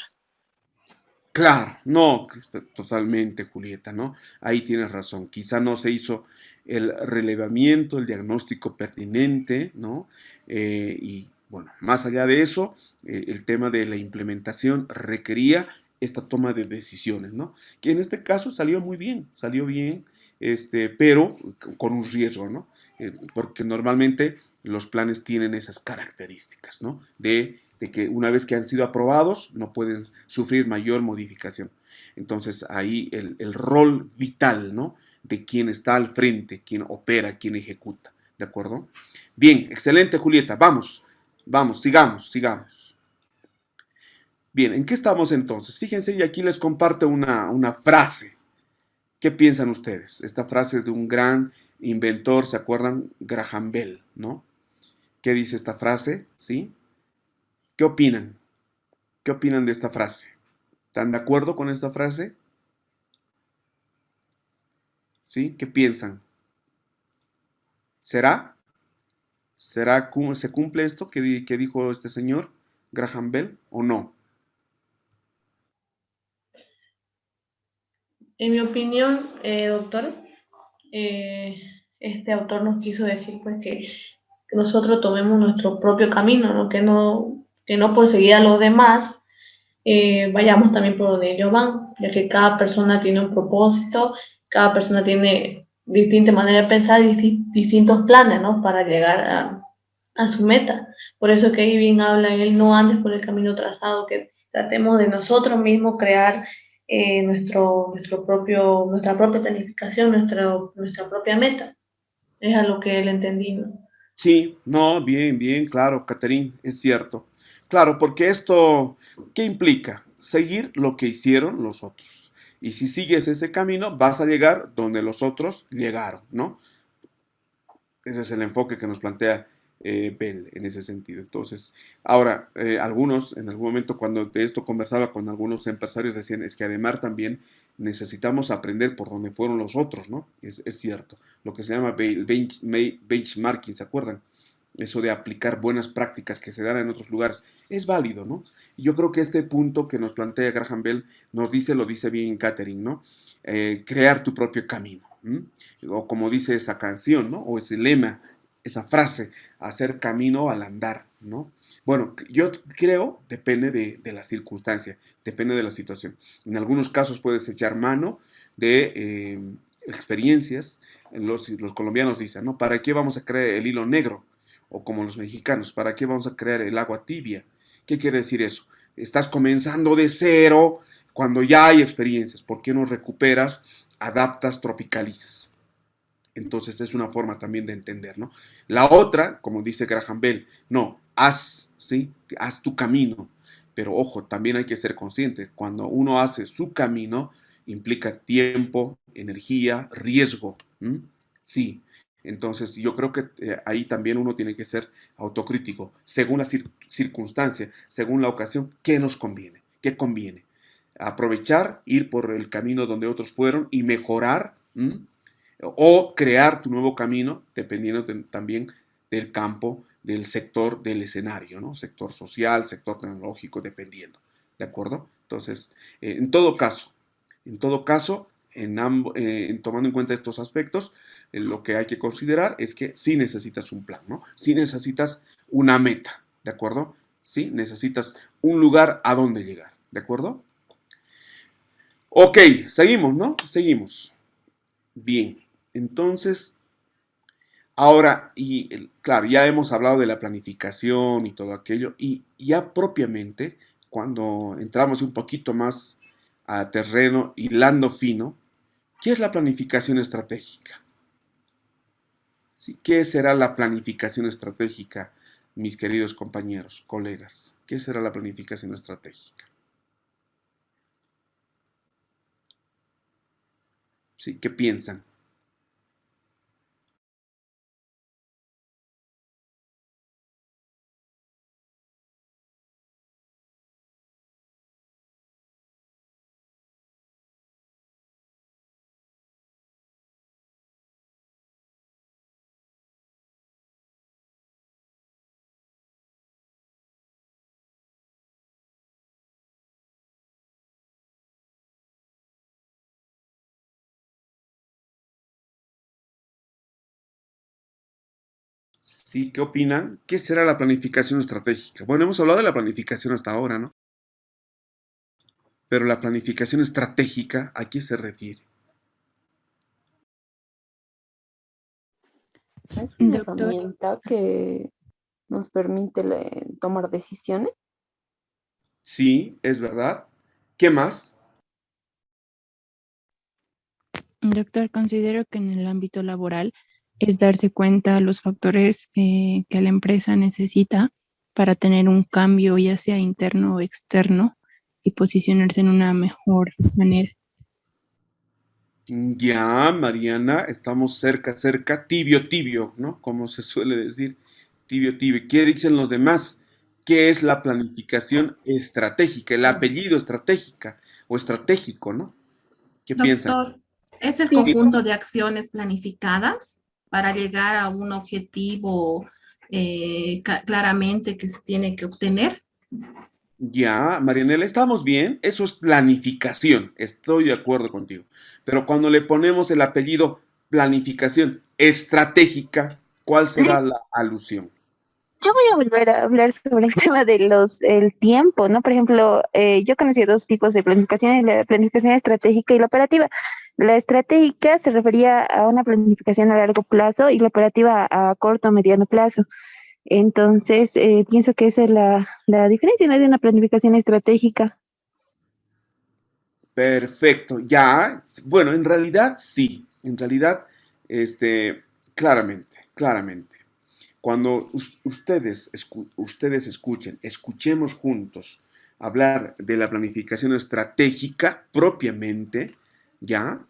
Claro, no, totalmente, Julieta, ¿no? Ahí tienes razón. Quizá no se hizo el relevamiento, el diagnóstico pertinente, ¿no? Y bueno, más allá de eso, el tema de la implementación requería esta toma de decisiones, ¿no? Que en este caso salió muy bien, salió bien, pero con un riesgo, ¿no? porque normalmente los planes tienen esas características, ¿no? De que una vez que han sido aprobados no pueden sufrir mayor modificación. Entonces ahí el rol vital, ¿no? De quien está al frente, quien opera, quien ejecuta, ¿de acuerdo? Bien, excelente, Julieta, vamos, sigamos. Bien, ¿en qué estamos entonces? Fíjense, y aquí les comparto una frase. ¿Qué piensan ustedes? Esta frase es de un gran inventor, ¿se acuerdan? Graham Bell, ¿no? ¿Qué dice esta frase? ¿Sí? ¿Qué opinan? ¿Qué opinan de esta frase? ¿Están de acuerdo con esta frase? ¿Sí? ¿Qué piensan? ¿Será? ¿Se cumple esto que dijo este señor, Graham Bell, o no?
En mi opinión, doctor, eh, este autor nos quiso decir pues que nosotros tomemos nuestro propio camino, ¿no? Que no por seguir a los demás vayamos también por donde ellos van, ya que cada persona tiene un propósito, cada persona tiene distinta manera de pensar y distintos planes, ¿no? Para llegar a su meta. Por eso que ahí bien habla él, no andes por el camino trazado, que tratemos de nosotros mismos crear nuestra propia planificación, nuestra propia meta. Es a lo que él entendí, ¿no?
Sí, no, bien, claro, Catherine, es cierto. Claro, porque esto, ¿qué implica? Seguir lo que hicieron los otros. Y si sigues ese camino, vas a llegar donde los otros llegaron, ¿no? Ese es el enfoque que nos plantea Bell en ese sentido. Entonces, ahora, algunos, en algún momento cuando de esto conversaba con algunos empresarios, decían, es que además también necesitamos aprender por donde fueron los otros, ¿no? Es cierto. Lo que se llama benchmarking, ¿se acuerdan? Eso de aplicar buenas prácticas que se dan en otros lugares, es válido, ¿no? Y yo creo que este punto que nos plantea Graham Bell lo dice bien Catherine, ¿no? Crear tu propio camino, ¿m? O como dice esa canción, ¿no? O ese lema, esa frase, hacer camino al andar, ¿no? Bueno, yo creo, depende de la circunstancia, depende de la situación. En algunos casos puedes echar mano de experiencias, los colombianos dicen, ¿no? ¿Para qué vamos a crear el hilo negro? O como los mexicanos, ¿para qué vamos a crear el agua tibia? ¿Qué quiere decir eso? Estás comenzando de cero cuando ya hay experiencias. ¿Por qué no recuperas, adaptas, tropicalizas? Entonces es una forma también de entender, ¿no? La otra, como dice Graham Bell, no, ¿sí? Haz tu camino. Pero ojo, también hay que ser consciente. Cuando uno hace su camino, implica tiempo, energía, riesgo. ¿M? Sí. Entonces yo creo que ahí también uno tiene que ser autocrítico, según la circunstancia, según la ocasión, ¿qué nos conviene? ¿Qué conviene? Aprovechar, ir por el camino donde otros fueron y mejorar, ¿m? O crear tu nuevo camino, dependiendo también del campo, del sector, del escenario, ¿no? Sector social, sector tecnológico, dependiendo, ¿de acuerdo? Entonces, en todo caso, tomando en cuenta estos aspectos, lo que hay que considerar es que sí necesitas un plan, ¿no? Sí necesitas una meta, ¿de acuerdo? Sí necesitas un lugar a donde llegar, ¿de acuerdo? Ok, seguimos, ¿no? Seguimos. Bien, entonces, ahora, claro, ya hemos hablado de la planificación y todo aquello, y ya propiamente, cuando entramos un poquito más a terreno, hilando fino, ¿qué es la planificación estratégica? ¿Sí? ¿Qué será la planificación estratégica, mis queridos compañeros, colegas? ¿Qué será la planificación estratégica? ¿Sí? ¿Qué piensan? ¿Sí? ¿Qué opinan? ¿Qué será la planificación estratégica? Bueno, hemos hablado de la planificación hasta ahora, ¿no? Pero la planificación estratégica, ¿a qué se refiere?
Es una
Doctor,
herramienta que nos permite tomar decisiones.
Sí, es verdad. ¿Qué más?
doctor, considero que en el ámbito laboral es darse cuenta de los factores que la empresa necesita para tener un cambio, ya sea interno o externo, y posicionarse en una mejor manera.
Ya, Mariana, estamos cerca, cerca, tibio, tibio, ¿no? Como se suele decir, tibio, tibio. ¿Qué dicen los demás? ¿Qué es la planificación estratégica? El apellido estratégica o estratégico, ¿no? ¿Qué piensan?
Doctor, es el
Sí.
conjunto de acciones planificadas para llegar a un objetivo claramente que se tiene que obtener.
Ya, Marianela, estamos bien. Eso es planificación. Estoy de acuerdo contigo. Pero cuando le ponemos el apellido planificación estratégica, ¿cuál será la alusión?
Yo voy a volver a hablar sobre el tema de el tiempo, ¿no? Por ejemplo, yo conocí dos tipos de planificación, la planificación estratégica y la operativa. La estratégica se refería a una planificación a largo plazo y la operativa a corto o mediano plazo. Entonces, pienso que esa es la diferencia, ¿no? De una planificación estratégica.
Perfecto, ya, bueno, en realidad sí, en realidad, claramente, claramente. Cuando ustedes escuchemos juntos hablar de la planificación estratégica propiamente, ya,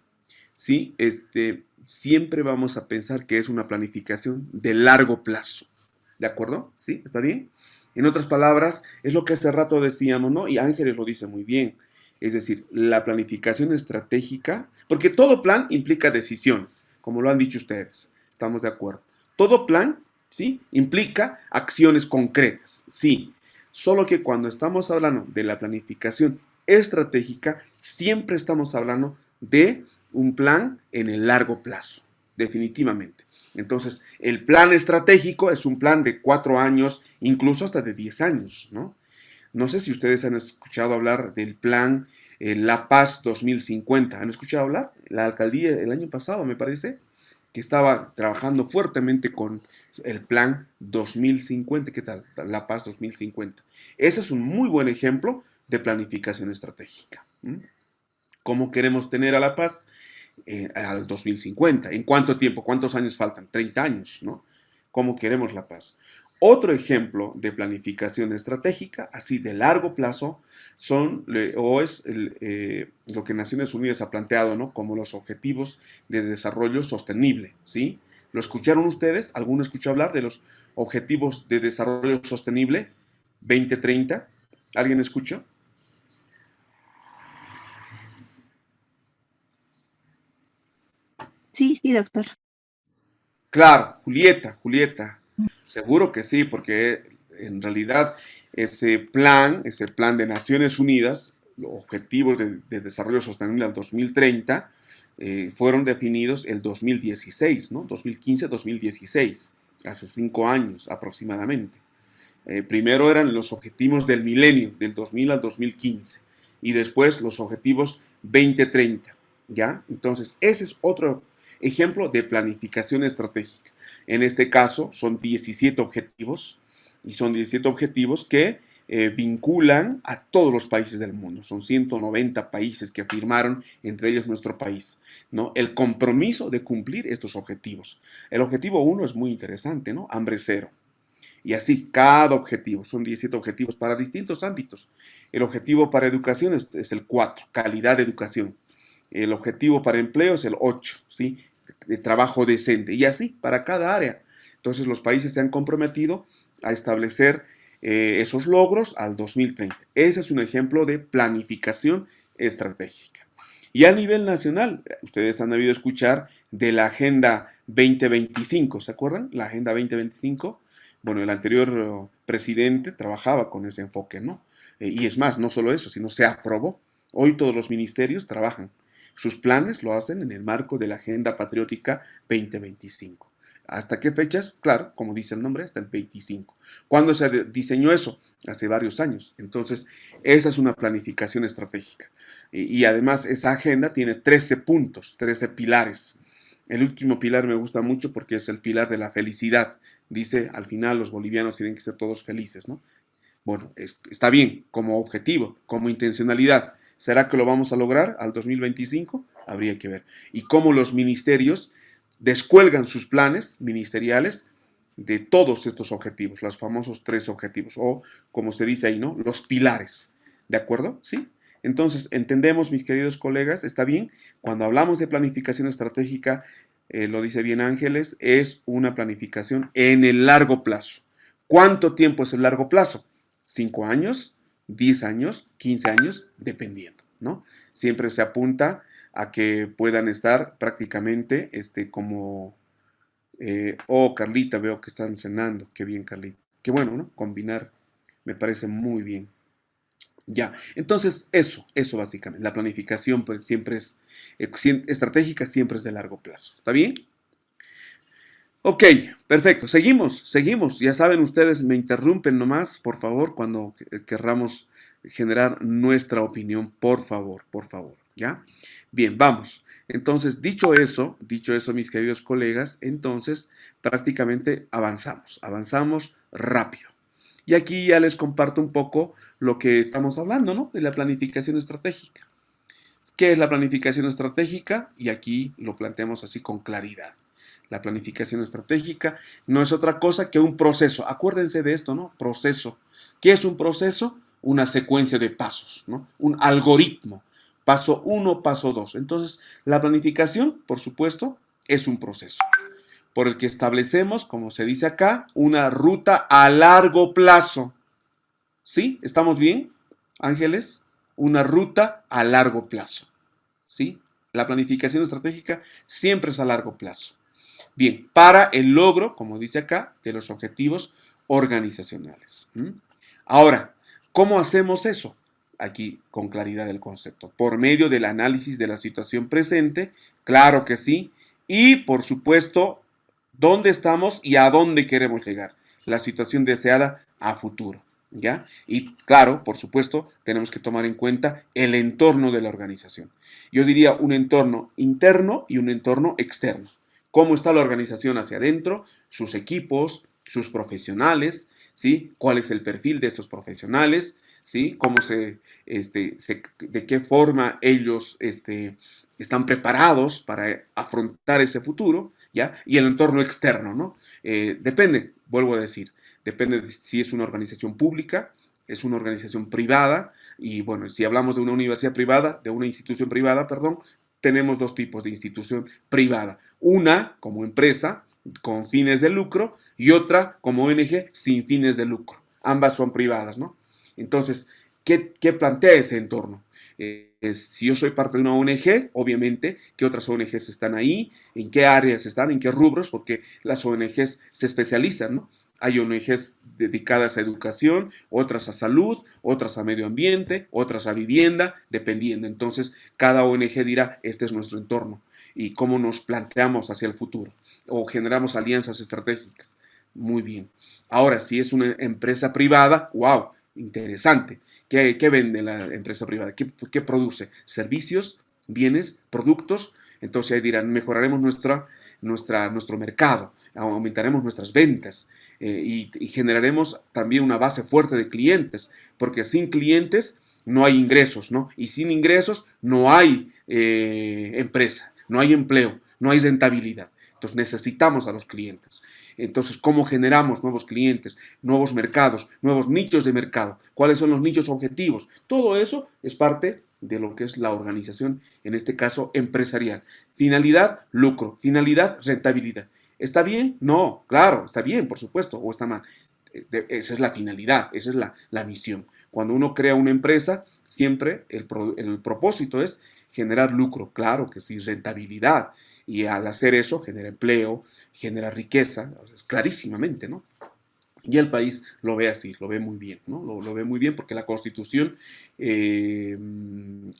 sí, siempre vamos a pensar que es una planificación de largo plazo, ¿de acuerdo? ¿Sí? ¿Está bien? En otras palabras, es lo que hace rato decíamos, ¿no? Y Ángeles lo dice muy bien. Es decir, la planificación estratégica, porque todo plan implica decisiones, como lo han dicho ustedes, estamos de acuerdo. Todo plan, ¿sí? Implica acciones concretas, sí. Solo que cuando estamos hablando de la planificación estratégica, siempre estamos hablando de un plan en el largo plazo, definitivamente. Entonces, el plan estratégico es un plan de 4 años, incluso hasta de 10 años, ¿no? No sé si ustedes han escuchado hablar del plan La Paz 2050. ¿Han escuchado hablar? La alcaldía el año pasado, me parece, que estaba trabajando fuertemente con el plan 2050. ¿Qué tal? La Paz 2050. Ese es un muy buen ejemplo de planificación estratégica. ¿Cómo queremos tener a La Paz al 2050? ¿En cuánto tiempo? ¿Cuántos años faltan? 30 años, ¿no? ¿Cómo queremos La Paz? Otro ejemplo de planificación estratégica, así de largo plazo, es lo que Naciones Unidas ha planteado, ¿no? Como los objetivos de desarrollo sostenible, ¿sí? ¿Lo escucharon ustedes? ¿Alguno escuchó hablar de los objetivos de desarrollo sostenible 2030? ¿Alguien escuchó?
Sí, sí, doctor.
Claro, Julieta, seguro que sí, porque en realidad ese plan de Naciones Unidas, los objetivos de desarrollo sostenible al 2030, fueron definidos el 2016, ¿no? 2015-2016, hace 5 años aproximadamente. Primero eran los objetivos del milenio, del 2000 al 2015, y después los objetivos 2030, ¿ya? Entonces, ese es otro ejemplo de planificación estratégica. En este caso, son 17 objetivos, y son 17 objetivos que vinculan a todos los países del mundo. Son 190 países que firmaron, entre ellos nuestro país, ¿no? El compromiso de cumplir estos objetivos. El objetivo 1 es muy interesante, ¿no? Hambre cero. Y así, cada objetivo, son 17 objetivos para distintos ámbitos. El objetivo para educación es el 4, calidad de educación. El objetivo para empleo es el 8, ¿sí? De trabajo decente. Y así, para cada área. Entonces, los países se han comprometido a establecer esos logros al 2030. Ese es un ejemplo de planificación estratégica. Y a nivel nacional, ustedes han debido escuchar de la Agenda 2025, ¿se acuerdan? La Agenda 2025. Bueno, el anterior presidente trabajaba con ese enfoque, ¿no? Y es más, no solo eso, sino se aprobó. Hoy todos los ministerios trabajan. Sus planes lo hacen en el marco de la Agenda Patriótica 2025. ¿Hasta qué fechas? Claro, como dice el nombre, hasta el 25. ¿Cuándo se diseñó eso? Hace varios años. Entonces, esa es una planificación estratégica. Y además, esa agenda tiene 13 puntos, 13 pilares. El último pilar me gusta mucho porque es el pilar de la felicidad. Dice, al final los bolivianos tienen que ser todos felices, ¿no? Bueno, está bien como objetivo, como intencionalidad. ¿Será que lo vamos a lograr al 2025? Habría que ver. Y cómo los ministerios descuelgan sus planes ministeriales de todos estos objetivos, los famosos 3 objetivos, o como se dice ahí, ¿no? Los pilares. ¿De acuerdo? ¿Sí? Entonces, entendemos, mis queridos colegas, está bien, cuando hablamos de planificación estratégica, lo dice bien Ángeles, es una planificación en el largo plazo. ¿Cuánto tiempo es el largo plazo? 5 años, 10 años, 15 años, dependiendo, ¿no? Siempre se apunta a que puedan estar prácticamente como... oh, Carlita, veo que están cenando. Qué bien, Carlita. Qué bueno, ¿no? Combinar me parece muy bien. Ya, entonces eso básicamente. La planificación pues, siempre es estratégica, siempre es de largo plazo. ¿Está bien? Ok, perfecto. Seguimos. Ya saben ustedes, me interrumpen nomás, por favor, cuando querramos generar nuestra opinión, por favor, ¿ya? Bien, vamos. Entonces, dicho eso, mis queridos colegas, entonces prácticamente avanzamos rápido. Y aquí ya les comparto un poco lo que estamos hablando, ¿no? De la planificación estratégica. ¿Qué es la planificación estratégica? Y aquí lo planteamos así con claridad. La planificación estratégica no es otra cosa que un proceso. Acuérdense de esto, ¿no? Proceso. ¿Qué es un proceso? Una secuencia de pasos, ¿no? Un algoritmo. Paso 1, paso 2. Entonces, la planificación, por supuesto, es un proceso por el que establecemos, como se dice acá, una ruta a largo plazo. ¿Sí? ¿Estamos bien, Ángeles? Una ruta a largo plazo. ¿Sí? La planificación estratégica siempre es a largo plazo. Bien, para el logro, como dice acá, de los objetivos organizacionales. Ahora, ¿cómo hacemos eso? Aquí con claridad el concepto. Por medio del análisis de la situación presente, claro que sí, y por supuesto, dónde estamos y a dónde queremos llegar. La situación deseada a futuro. ¿Ya? Y claro, por supuesto, tenemos que tomar en cuenta el entorno de la organización. Yo diría un entorno interno y un entorno externo. ¿Cómo está la organización hacia adentro? Sus equipos, sus profesionales, ¿sí? ¿Cuál es el perfil de estos profesionales? ¿Sí? ¿Cómo de qué forma ellos están preparados para afrontar ese futuro? ¿Ya? Y el entorno externo, ¿no? Depende, vuelvo a decir, depende de si es una organización pública, es una organización privada, y bueno, si hablamos de una universidad privada, de una institución privada, perdón, tenemos 2 tipos de institución privada. Una como empresa con fines de lucro y otra como ONG sin fines de lucro. Ambas son privadas, ¿no? Entonces, ¿qué plantea ese entorno? Si yo soy parte de una ONG, obviamente, ¿qué otras ONGs están ahí? ¿En qué áreas están? ¿En qué rubros? Porque las ONGs se especializan, ¿no? Hay ONGs dedicadas a educación, otras a salud, otras a medio ambiente, otras a vivienda, dependiendo. Entonces, cada ONG dirá, este es nuestro entorno y cómo nos planteamos hacia el futuro o generamos alianzas estratégicas. Muy bien. Ahora, si es una empresa privada, wow, interesante. ¿Qué vende la empresa privada? ¿Qué produce? ¿Servicios? ¿Bienes? ¿Productos? Entonces ahí dirán, mejoraremos nuestro mercado, aumentaremos nuestras ventas y generaremos también una base fuerte de clientes, porque sin clientes no hay ingresos, ¿no? Y sin ingresos no hay empresa, no hay empleo, no hay rentabilidad. Entonces necesitamos a los clientes. Entonces, ¿cómo generamos nuevos clientes, nuevos mercados, nuevos nichos de mercado? ¿Cuáles son los nichos objetivos? Todo eso es parte de lo que es la organización, en este caso empresarial. Finalidad, lucro. Finalidad, rentabilidad. ¿Está bien? No, claro, está bien, por supuesto, o está mal. Esa es la finalidad, esa es la misión. Cuando uno crea una empresa, siempre el propósito es generar lucro, claro que sí, rentabilidad. Y al hacer eso, genera empleo, genera riqueza, clarísimamente, ¿no? Y el país lo ve así, lo ve muy bien, ¿no? Lo ve muy bien porque la Constitución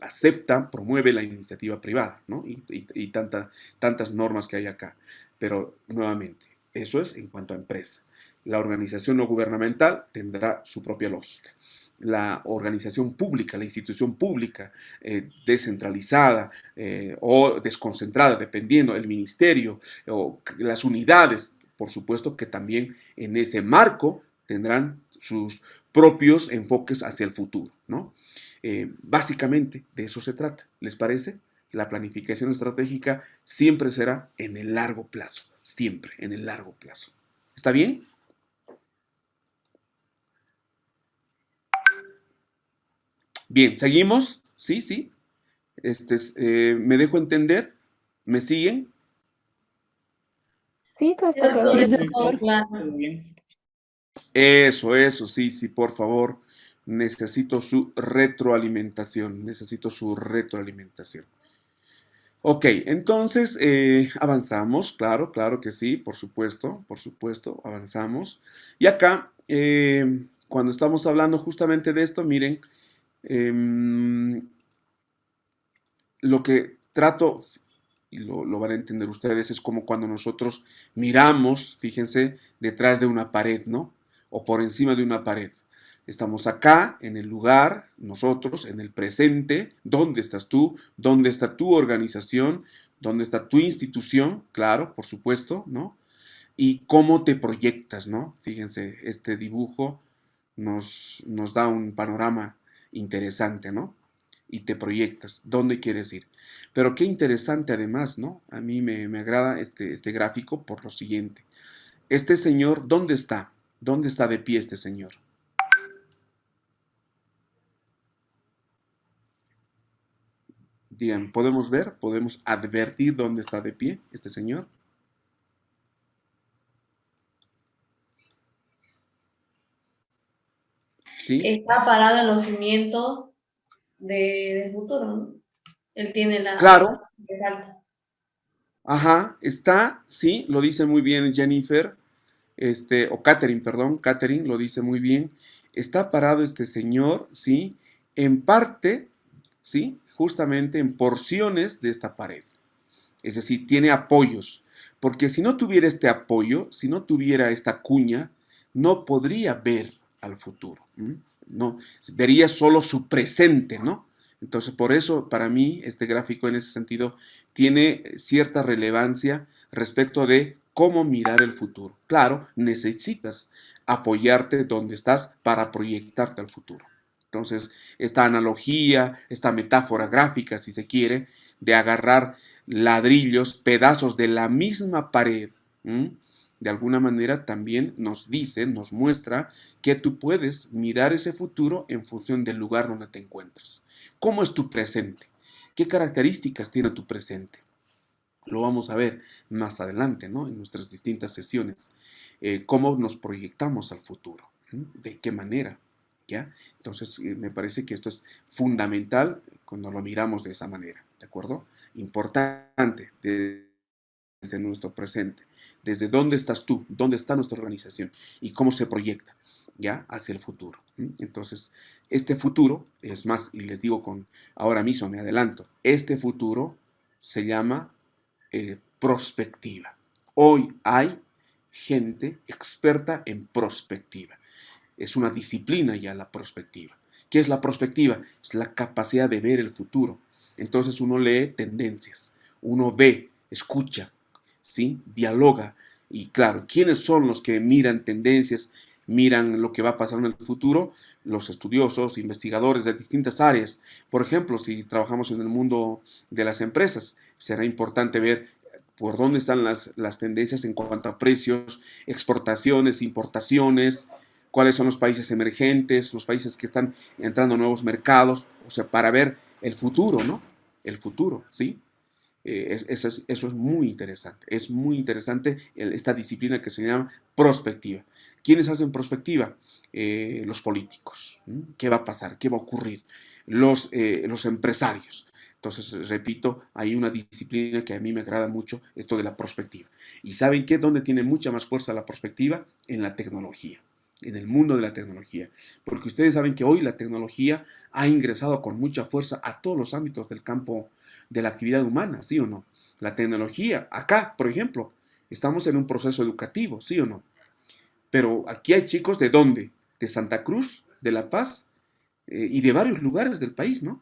acepta, promueve la iniciativa privada, ¿no? Y tantas normas que hay acá. Pero, nuevamente, eso es en cuanto a empresa. La organización no gubernamental tendrá su propia lógica. La organización pública, la institución pública, descentralizada o desconcentrada, dependiendo del ministerio o las unidades, por supuesto que también en ese marco tendrán sus propios enfoques hacia el futuro, ¿no? Básicamente de eso se trata, ¿les parece? La planificación estratégica siempre será en el largo plazo, siempre en el largo plazo. ¿Está bien? Bien, ¿seguimos? Sí, sí. ¿Me dejo entender? ¿Me siguen?
Sí, todo está claro.
Doctor,
Sí,
está todo
doctor.
claro.
Todo bien.
Eso, sí, sí, por favor. Necesito su retroalimentación. Necesito su retroalimentación. Ok, entonces avanzamos, claro, claro que sí, por supuesto, avanzamos. Y acá, cuando estamos hablando justamente de esto, miren, lo que trato, y lo van a entender ustedes, es como cuando nosotros miramos, fíjense, detrás de una pared, ¿no? O por encima de una pared. Estamos acá, en el lugar, nosotros, en el presente. ¿Dónde estás tú? ¿Dónde está tu organización? ¿Dónde está tu institución? Claro, por supuesto, ¿no? Y cómo te proyectas, ¿no? Fíjense, este dibujo nos da un panorama interesante, ¿no? Y te proyectas, ¿dónde quieres ir? Pero qué interesante además, ¿no? A mí me agrada este gráfico por lo siguiente. Este señor, ¿dónde está? ¿Dónde está de pie este señor? Digan, ¿podemos ver? ¿Podemos advertir dónde está de pie este señor? ¿Sí?
Está parado en los cimientos del futuro, ¿no? Él tiene la
Claro,
que falta.
ajá, está, sí, lo dice muy bien Jennifer, o Catherine, perdón, Catherine lo dice muy bien. Está parado este señor, sí, en parte, sí, justamente en porciones de esta pared. Es decir, tiene apoyos. Porque si no tuviera este apoyo, si no tuviera esta cuña, no podría ver al futuro. No, vería solo su presente, ¿no? Entonces, por eso, para mí, este gráfico en ese sentido tiene cierta relevancia respecto de cómo mirar el futuro. Claro, necesitas apoyarte donde estás para proyectarte al futuro. Entonces, esta analogía, esta metáfora gráfica, si se quiere, de agarrar ladrillos, pedazos de la misma pared, de alguna manera también nos dice, nos muestra que tú puedes mirar ese futuro en función del lugar donde te encuentras. ¿Cómo es tu presente? ¿Qué características tiene tu presente? Lo vamos a ver más adelante, ¿no? En nuestras distintas sesiones. ¿Cómo nos proyectamos al futuro? ¿De qué manera? ¿Ya? Entonces, me parece que esto es fundamental cuando lo miramos de esa manera, ¿de acuerdo? Importante desde nuestro presente, desde dónde estás tú, dónde está nuestra organización y cómo se proyecta, ¿ya? Hacia el futuro. Entonces, este futuro, es más, y les digo ahora mismo me adelanto, este futuro se llama prospectiva. Hoy hay gente experta en prospectiva. Es una disciplina ya la prospectiva. ¿Qué es la prospectiva? Es la capacidad de ver el futuro. Entonces uno lee tendencias, uno ve, escucha, ¿sí? Dialoga. Y claro, ¿quiénes son los que miran tendencias, miran lo que va a pasar en el futuro? Los estudiosos, investigadores de distintas áreas. Por ejemplo, si trabajamos en el mundo de las empresas, será importante ver por dónde están las tendencias en cuanto a precios, exportaciones, importaciones, cuáles son los países emergentes, los países que están entrando a nuevos mercados, o sea, para ver el futuro, ¿no? El futuro, ¿sí? Eso es muy interesante. Es muy interesante esta disciplina que se llama prospectiva. ¿Quiénes hacen prospectiva? Los políticos. ¿Qué va a pasar? ¿Qué va a ocurrir? Los empresarios. Entonces, repito, hay una disciplina que a mí me agrada mucho, esto de la prospectiva. ¿Y saben qué? ¿Dónde tiene mucha más fuerza la prospectiva? En la tecnología, en el mundo de la tecnología. Porque ustedes saben que hoy la tecnología ha ingresado con mucha fuerza a todos los ámbitos del campo de la actividad humana, ¿sí o no? La tecnología, acá, por ejemplo, estamos en un proceso educativo, ¿sí o no? Pero aquí hay chicos ¿de dónde? De Santa Cruz, de La Paz y de varios lugares del país, ¿no?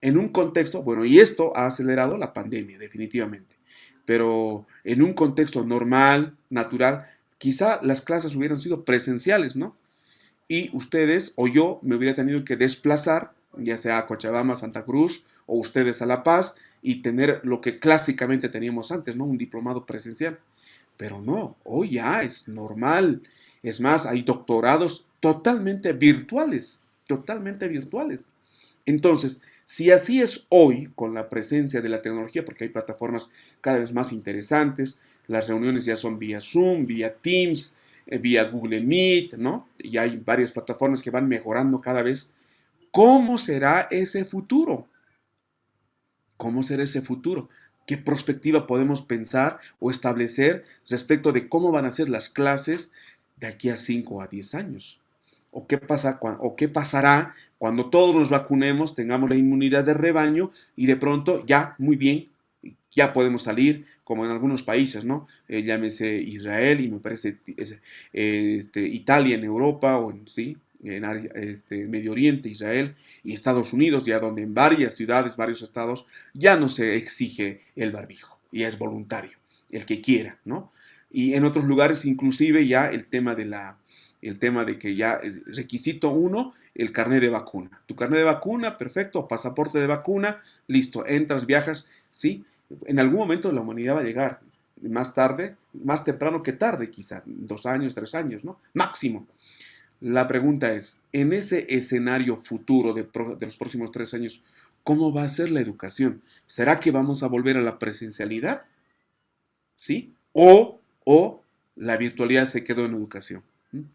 En un contexto, bueno, y esto ha acelerado la pandemia, definitivamente, pero en un contexto normal, natural, quizá las clases hubieran sido presenciales, ¿no? Y ustedes o yo me hubiera tenido que desplazar, ya sea a Cochabamba, Santa Cruz, o ustedes a La Paz, y tener lo que clásicamente teníamos antes, ¿no? Un diplomado presencial. Pero no, hoy ya es normal. Es más, hay doctorados totalmente virtuales, totalmente virtuales. Entonces, si así es hoy con la presencia de la tecnología, porque hay plataformas cada vez más interesantes, las reuniones ya son vía Zoom, vía Teams, vía Google Meet, ¿no? Ya hay varias plataformas que van mejorando cada vez. ¿Cómo será ese futuro? ¿Cómo será ese futuro? ¿Qué perspectiva podemos pensar o establecer respecto de cómo van a ser las clases de aquí a 5 o a 10 años? ¿O qué pasará cuando todos nos vacunemos, tengamos la inmunidad de rebaño y de pronto ya, muy bien, ya podemos salir, como en algunos países, ¿no? Llámese Israel y me parece Italia en Europa o sí, en Medio Oriente, Israel y Estados Unidos, ya donde en varias ciudades, varios estados, ya no se exige el barbijo, ya es voluntario, el que quiera, ¿no? Y en otros lugares inclusive ya el tema de que ya es requisito uno, el carnet de vacuna. Tu carnet de vacuna, perfecto, pasaporte de vacuna, listo, entras, viajas, ¿sí? En algún momento la humanidad va a llegar, más tarde, más temprano que tarde, quizá, 2 años, 3 años, ¿no? Máximo. La pregunta es, en ese escenario futuro de los próximos 3 años, ¿cómo va a ser la educación? ¿Será que vamos a volver a la presencialidad? ¿Sí? ¿O la virtualidad se quedó en educación?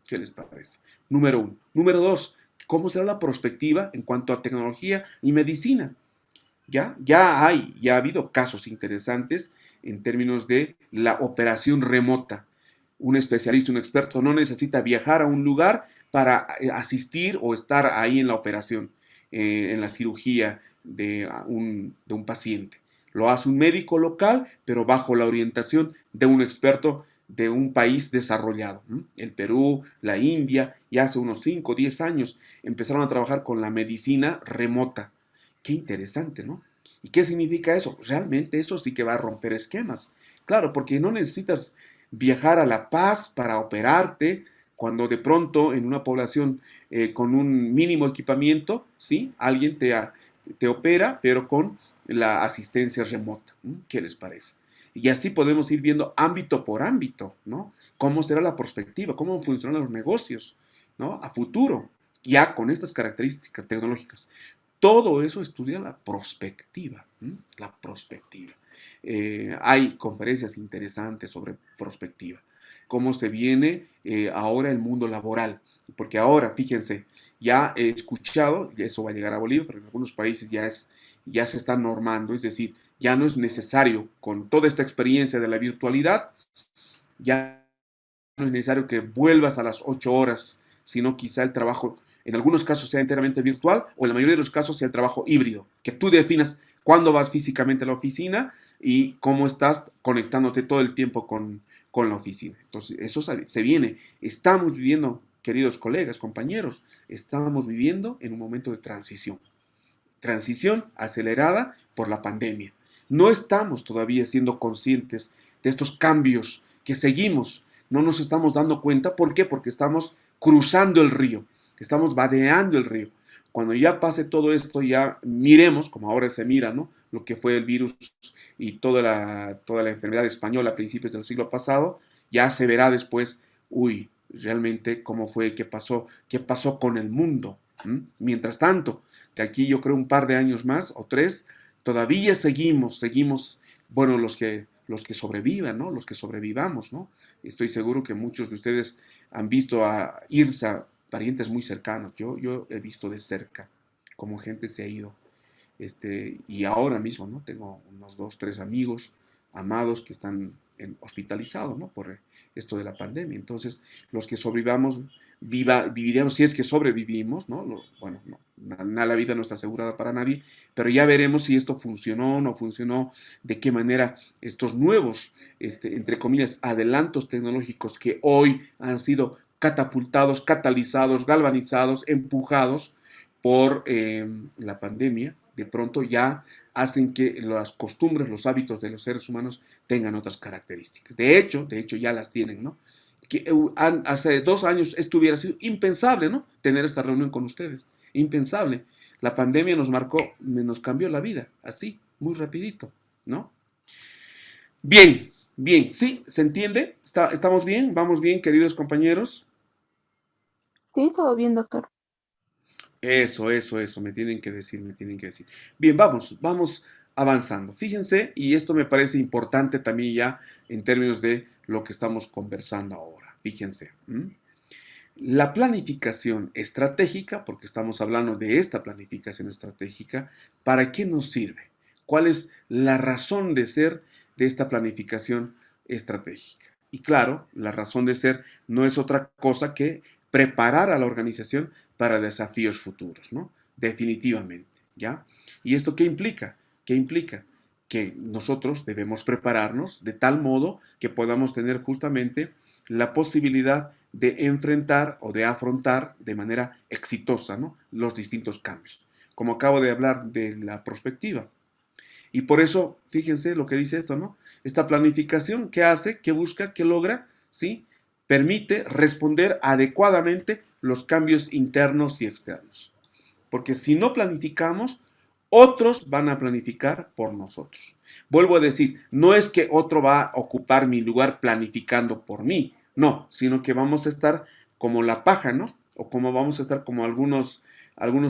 ¿Qué les parece? Número 1. Número 2, ¿cómo será la perspectiva en cuanto a tecnología y medicina? Ya ha habido casos interesantes en términos de la operación remota. Un especialista, un experto no necesita viajar a un lugar para asistir o estar ahí en la operación, en la cirugía de un paciente. Lo hace un médico local, pero bajo la orientación de un experto de un país desarrollado. El Perú, la India, y hace unos 5 o 10 años empezaron a trabajar con la medicina remota. Qué interesante, ¿no? ¿Y qué significa eso? Realmente eso sí que va a romper esquemas. Claro, porque no necesitas viajar a La Paz para operarte cuando de pronto en una población con un mínimo equipamiento, ¿sí? Alguien te opera, pero con la asistencia remota. ¿Qué les parece? Y así podemos ir viendo ámbito por ámbito, ¿no? ¿Cómo será la perspectiva? ¿Cómo funcionan los negocios, ¿no? A futuro, ya con estas características tecnológicas. Todo eso estudia la prospectiva. La prospectiva. Hay conferencias interesantes sobre prospectiva. Cómo se viene ahora el mundo laboral. Porque ahora, fíjense, ya he escuchado, y eso va a llegar a Bolivia, pero en algunos países ya se está normando. Es decir, ya no es necesario, con toda esta experiencia de la virtualidad, ya no es necesario que vuelvas a las 8 horas, sino quizá el trabajo en algunos casos sea enteramente virtual o en la mayoría de los casos sea el trabajo híbrido, que tú definas cuándo vas físicamente a la oficina y cómo estás conectándote todo el tiempo con la oficina. Entonces, eso se viene. Estamos viviendo, queridos colegas, compañeros, estamos viviendo en un momento de transición. Transición acelerada por la pandemia. No estamos todavía siendo conscientes de estos cambios que seguimos. No nos estamos dando cuenta. ¿Por qué? Porque estamos cruzando el río. Estamos vadeando el río. Cuando ya pase todo esto, ya miremos, como ahora se mira, ¿no? Lo que fue el virus y toda la enfermedad española a principios del siglo pasado, ya se verá después, realmente cómo fue, qué pasó con el mundo. Mientras tanto, de aquí yo creo un par de años más o 3, todavía seguimos, bueno, los que sobrevivan, ¿no? Los que sobrevivamos, ¿no? Estoy seguro que muchos de ustedes han visto a irse a parientes muy cercanos. Yo he visto de cerca cómo gente se ha ido. Y ahora mismo, ¿no? Tengo unos 2, 3 amigos amados que están hospitalizados, ¿no? Por esto de la pandemia. Entonces, los que sobrevivamos, viviremos, si es que sobrevivimos, ¿no? Bueno, no, la vida no está asegurada para nadie, pero ya veremos si esto funcionó o no funcionó, de qué manera estos nuevos, entre comillas, adelantos tecnológicos que hoy han sido catapultados, catalizados, galvanizados, empujados por la pandemia, de pronto ya hacen que las costumbres, los hábitos de los seres humanos tengan otras características. De hecho ya las tienen, ¿no? Que hace 2 años esto hubiera sido impensable, ¿no? Tener esta reunión con ustedes, impensable. La pandemia nos marcó, nos cambió la vida, así, muy rapidito, ¿no? Bien, ¿sí? ¿Se entiende? ¿Estamos bien? ¿Vamos bien, queridos compañeros?
Sí, todo bien, doctor.
Eso, me tienen que decir. Bien, vamos avanzando. Fíjense, y esto me parece importante también ya en términos de lo que estamos conversando ahora. Fíjense, la planificación estratégica, porque estamos hablando de esta planificación estratégica, ¿para qué nos sirve? ¿Cuál es la razón de ser de esta planificación estratégica? Y claro, la razón de ser no es otra cosa que preparar a la organización para desafíos futuros, ¿no? Definitivamente, ¿ya? ¿Y esto qué implica? ¿Qué implica? Que nosotros debemos prepararnos de tal modo que podamos tener justamente la posibilidad de enfrentar o de afrontar de manera exitosa, ¿no? Los distintos cambios. Como acabo de hablar de la prospectiva. Y por eso, fíjense lo que dice esto, ¿no? Esta planificación, ¿qué hace? ¿Qué busca? ¿Qué logra? ¿Sí? Permite responder adecuadamente los cambios internos y externos. Porque si no planificamos, otros van a planificar por nosotros. Vuelvo a decir, no es que otro va a ocupar mi lugar planificando por mí, no, sino que vamos a estar como la paja, ¿no? O como vamos a estar como algunos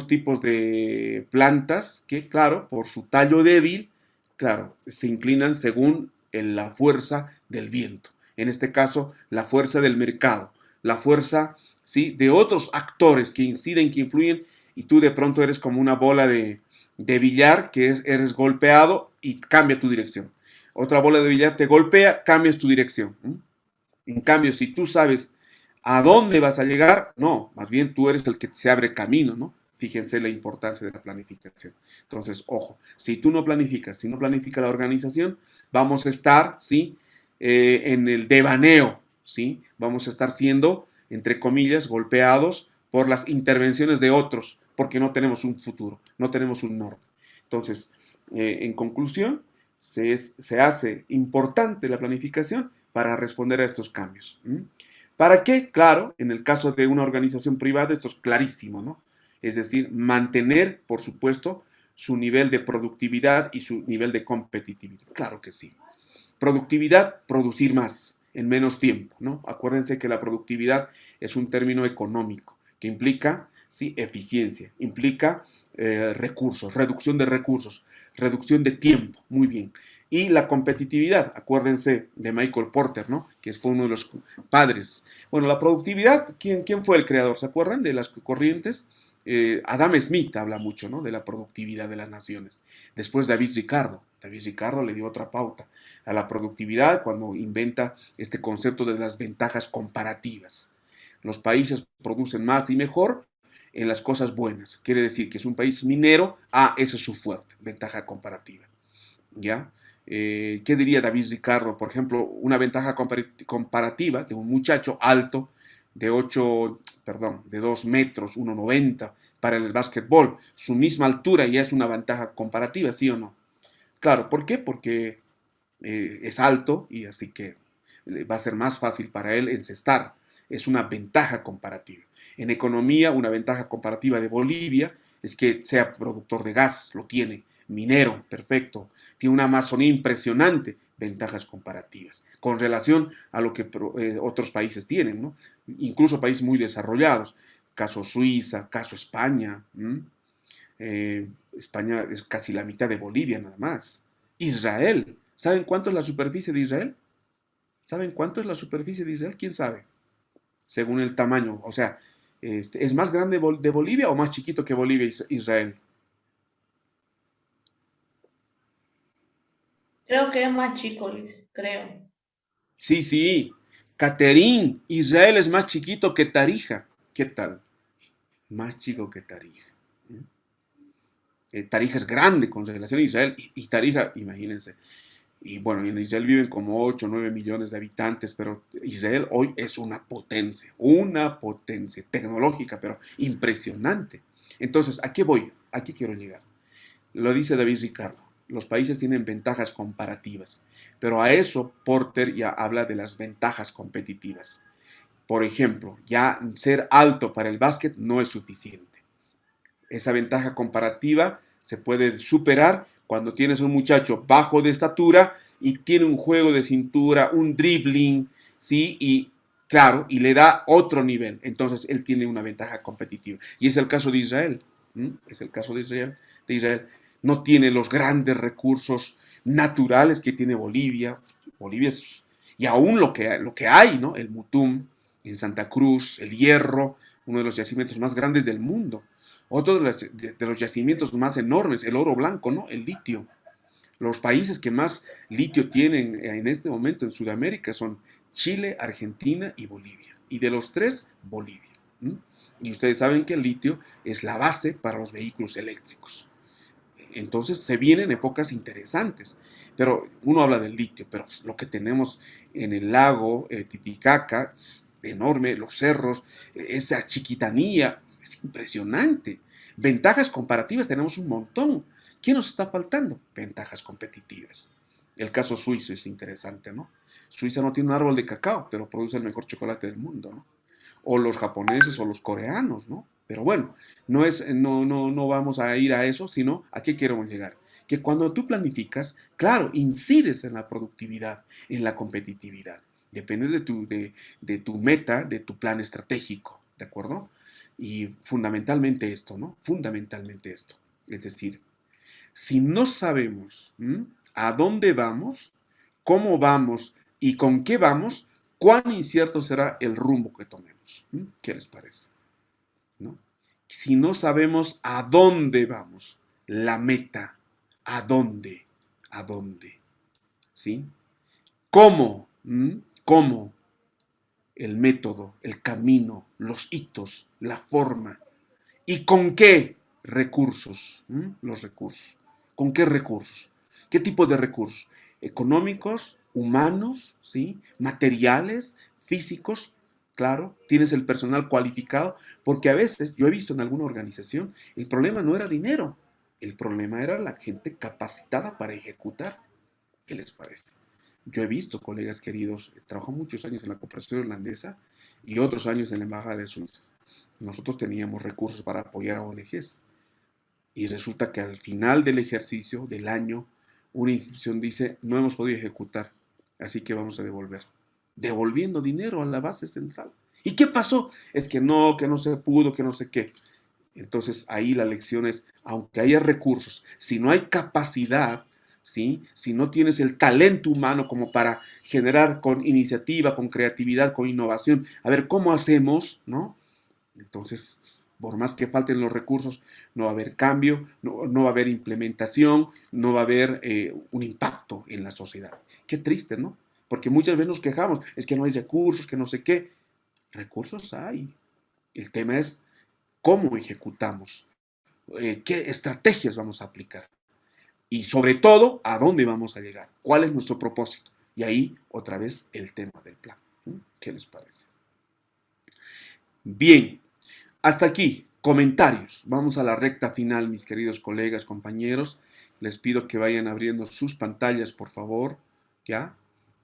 tipos de plantas que, claro, por su tallo débil, claro, se inclinan según la fuerza del viento. En este caso, la fuerza del mercado, la fuerza, ¿sí?, de otros actores que inciden, que influyen, y tú de pronto eres como una bola de billar que eres golpeado y cambia tu dirección. Otra bola de billar te golpea, cambias tu dirección. En cambio, si tú sabes a dónde vas a llegar, no, más bien tú eres el que se abre camino, ¿no? Fíjense la importancia de la planificación. Entonces, ojo, si tú no planificas, si no planifica la organización, vamos a estar, ¿sí?, en el devaneo, ¿sí? Vamos a estar siendo, entre comillas, golpeados por las intervenciones de otros, porque no tenemos un futuro, no tenemos un norte. Entonces, en conclusión, se hace importante la planificación para responder a estos cambios. ¿Para qué? Claro, en el caso de una organización privada esto es clarísimo, ¿no? Es decir, mantener, por supuesto, su nivel de productividad y su nivel de competitividad. Claro que sí. Productividad, producir más en menos tiempo, ¿no? Acuérdense que la productividad es un término económico que implica, sí, eficiencia, implica recursos, reducción de tiempo, muy bien. Y la competitividad, acuérdense de Michael Porter, ¿no?, que fue uno de los padres. Bueno, la productividad, ¿quién fue el creador? ¿Se acuerdan de las corrientes? Adam Smith habla mucho, ¿no?, de la productividad de las naciones. Después David Ricardo le dio otra pauta a la productividad cuando inventa este concepto de las ventajas comparativas. Los países producen más y mejor en las cosas buenas. Quiere decir que es un país minero, ese es su fuerte, ventaja comparativa. ¿Ya? ¿Qué diría David Ricardo? Por ejemplo, una ventaja comparativa de un muchacho alto de 2 metros, 1,90 para el básquetbol. Su misma altura ya es una ventaja comparativa, ¿sí o no? Claro, ¿por qué? Porque es alto y así que va a ser más fácil para él encestar. Es una ventaja comparativa. En economía, una ventaja comparativa de Bolivia es que sea productor de gas, lo tiene, minero, perfecto, tiene una Amazonía impresionante, ventajas comparativas, con relación a lo que otros países tienen, ¿no? Incluso países muy desarrollados, caso Suiza, caso España. España es casi la mitad de Bolivia nada más. Israel, ¿saben cuánto es la superficie de Israel? ¿Saben cuánto es la superficie de Israel? ¿Quién sabe? Según el tamaño, o sea, ¿es más grande de Bolivia o más chiquito que Bolivia Israel?
Creo que es más chico, Luis, creo.
Sí, Caterín, Israel es más chiquito que Tarija. ¿Qué tal? Más chico que Tarija. Tarija es grande con relación a Israel, y Tarija, imagínense, y bueno, en Israel viven como 8 o 9 millones de habitantes, pero Israel hoy es una potencia tecnológica, pero impresionante. Entonces, ¿a qué voy? ¿A qué quiero llegar? Lo dice David Ricardo, los países tienen ventajas comparativas, pero a eso Porter ya habla de las ventajas competitivas. Por ejemplo, ya ser alto para el básquet no es suficiente. Esa ventaja comparativa se puede superar cuando tienes un muchacho bajo de estatura y tiene un juego de cintura, un dribbling, ¿sí? Y claro, y le da otro nivel. Entonces él tiene una ventaja competitiva. Y es el caso de Israel. Es el caso de Israel. No tiene los grandes recursos naturales que tiene Bolivia. Bolivia es, y aún lo que hay, ¿no? El Mutum en Santa Cruz, el hierro, uno de los yacimientos más grandes del mundo. Otro de los yacimientos más enormes, el oro blanco, ¿no? El litio. Los países que más litio tienen en este momento en Sudamérica son Chile, Argentina y Bolivia. Y de los tres, Bolivia. Y ustedes saben que el litio es la base para los vehículos eléctricos. Entonces se vienen épocas interesantes. Pero uno habla del litio, pero lo que tenemos en el lago Titicaca es enorme, los cerros, esa chiquitanía, es impresionante. Ventajas comparativas tenemos un montón. ¿Qué nos está faltando? Ventajas competitivas. El caso suizo es interesante, ¿no? Suiza no tiene un árbol de cacao, pero produce el mejor chocolate del mundo, ¿no? O los japoneses o los coreanos, ¿no? Pero bueno, no vamos a ir a eso, sino a qué queremos llegar. Que cuando tú planificas, claro, incides en la productividad, en la competitividad. Depende de tu meta, de tu plan estratégico, ¿de acuerdo? Y fundamentalmente esto, ¿no? Fundamentalmente esto. Es decir, si no sabemos a dónde vamos, cómo vamos y con qué vamos, cuán incierto será el rumbo que tomemos. ¿Qué les parece? ¿No? Si no sabemos a dónde vamos, la meta, a dónde, ¿sí? ¿Cómo? ¿Cómo? El método, el camino, los hitos, la forma. ¿Y con qué recursos? Los recursos. ¿Con qué recursos? ¿Qué tipo de recursos? Económicos, humanos, ¿sí? Materiales, físicos. Claro, tienes el personal cualificado, porque a veces, yo he visto en alguna organización, el problema no era dinero, el problema era la gente capacitada para ejecutar. ¿Qué les parece? Yo he visto, colegas queridos, trabajó muchos años en la cooperación irlandesa y otros años en la Embajada de Suiza. Nosotros teníamos recursos para apoyar a ONGs. Y resulta que al final del ejercicio, del año, una institución dice, no hemos podido ejecutar, así que vamos a devolver. Devolviendo dinero a la base central. ¿Y qué pasó? Es que no se pudo, que no sé qué. Entonces ahí la lección es, aunque haya recursos, si no hay capacidad, ¿sí? Si no tienes el talento humano como para generar con iniciativa, con creatividad, con innovación, a ver cómo hacemos, ¿no? Entonces, por más que falten los recursos, no va a haber cambio, no va a haber implementación, no va a haber un impacto en la sociedad. Qué triste, ¿no? Porque muchas veces nos quejamos, es que no hay recursos, que no sé qué. Recursos hay. El tema es cómo ejecutamos, qué estrategias vamos a aplicar y sobre todo, a dónde vamos a llegar, cuál es nuestro propósito. Y ahí, otra vez, el tema del plan. ¿Qué les parece? Bien, hasta aquí, comentarios. Vamos a la recta final, mis queridos colegas, compañeros. Les pido que vayan abriendo sus pantallas, por favor. ¿Ya?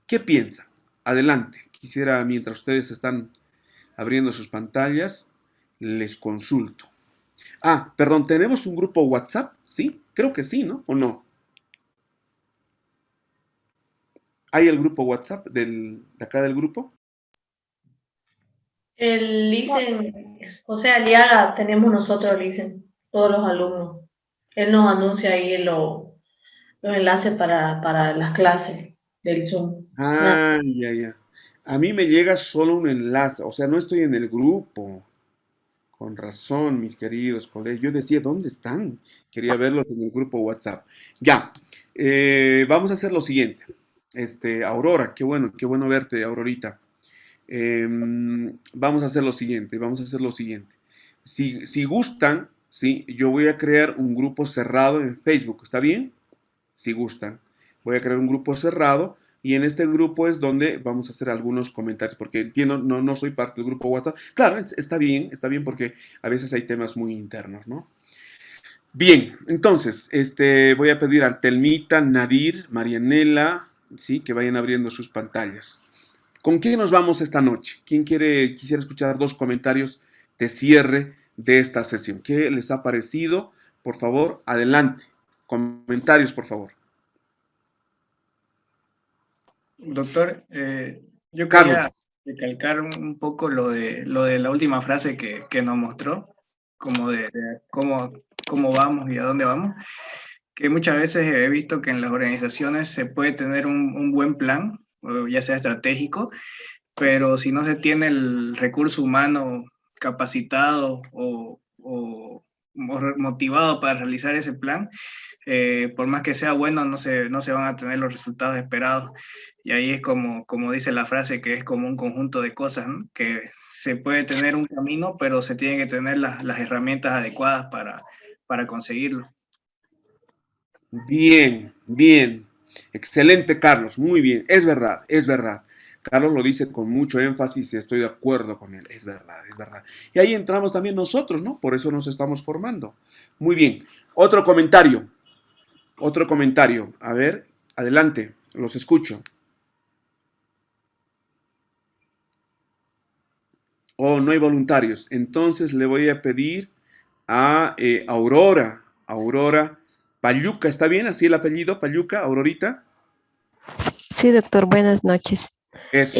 ¿Qué piensan? Adelante. Quisiera, mientras ustedes están abriendo sus pantallas, les consulto. Ah, perdón, ¿tenemos un grupo WhatsApp? ¿Sí? Creo que sí, ¿no? ¿O no? ¿Hay el grupo WhatsApp de acá del grupo?
El LICEN, José Aliaga, tenemos nosotros el LICEN, todos los alumnos. Él nos anuncia ahí los enlaces para las clases del Zoom.
Ah, ya. A mí me llega solo un enlace, o sea, no estoy en el grupo. Con razón, mis queridos colegas. Yo decía, ¿dónde están? Quería verlos en el grupo WhatsApp. Ya, vamos a hacer lo siguiente. Aurora, qué bueno verte, Aurorita. Vamos a hacer lo siguiente. Si gustan, ¿sí? Yo voy a crear un grupo cerrado en Facebook, ¿está bien? Si gustan. Voy a crear un grupo cerrado y en este grupo es donde vamos a hacer algunos comentarios, porque entiendo, no soy parte del grupo WhatsApp. Claro, está bien porque a veces hay temas muy internos, ¿no? Bien, entonces, voy a pedir a Telmita, Nadir, Marianela, ¿sí? Que vayan abriendo sus pantallas. ¿Con quién nos vamos esta noche? ¿Quién quisiera escuchar 2 comentarios de cierre de esta sesión? ¿Qué les ha parecido? Por favor, adelante. Comentarios, por favor.
Doctor, yo quería
Carlos.
recalcar un poco lo de la última frase que nos mostró, como de cómo vamos y a dónde vamos, que muchas veces he visto que en las organizaciones se puede tener un buen plan, o ya sea estratégico, pero si no se tiene el recurso humano capacitado o motivado para realizar ese plan, por más que sea bueno, no se van a tener los resultados esperados. Y ahí es como dice la frase, que es como un conjunto de cosas, ¿no? Que se puede tener un camino, pero se tienen que tener las herramientas adecuadas para conseguirlo.
Bien, bien. Excelente, Carlos. Muy bien. Es verdad, es verdad. Carlos lo dice con mucho énfasis y estoy de acuerdo con él. Es verdad, es verdad. Y ahí entramos también nosotros, ¿no? Por eso nos estamos formando. Muy bien. Otro comentario. Otro comentario. A ver, adelante. Los escucho. Oh, no hay voluntarios. Entonces le voy a pedir a Aurora. Aurora Payuca. ¿Está bien así el apellido? Payuca, Aurorita.
Sí, doctor, buenas noches.
Eso.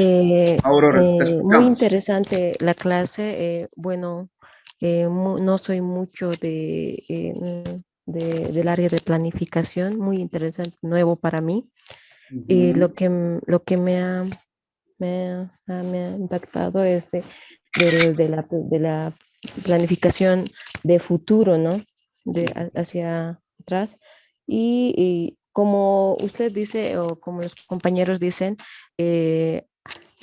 Aurora, te
Muy
escuchamos.
interesante la clase. Bueno, no soy mucho del área de planificación, muy interesante, nuevo para mí. Y
Ujú.
lo que me ha impactado es de la planificación de futuro, ¿no? Hacia atrás. Y como usted dice, o como los compañeros dicen,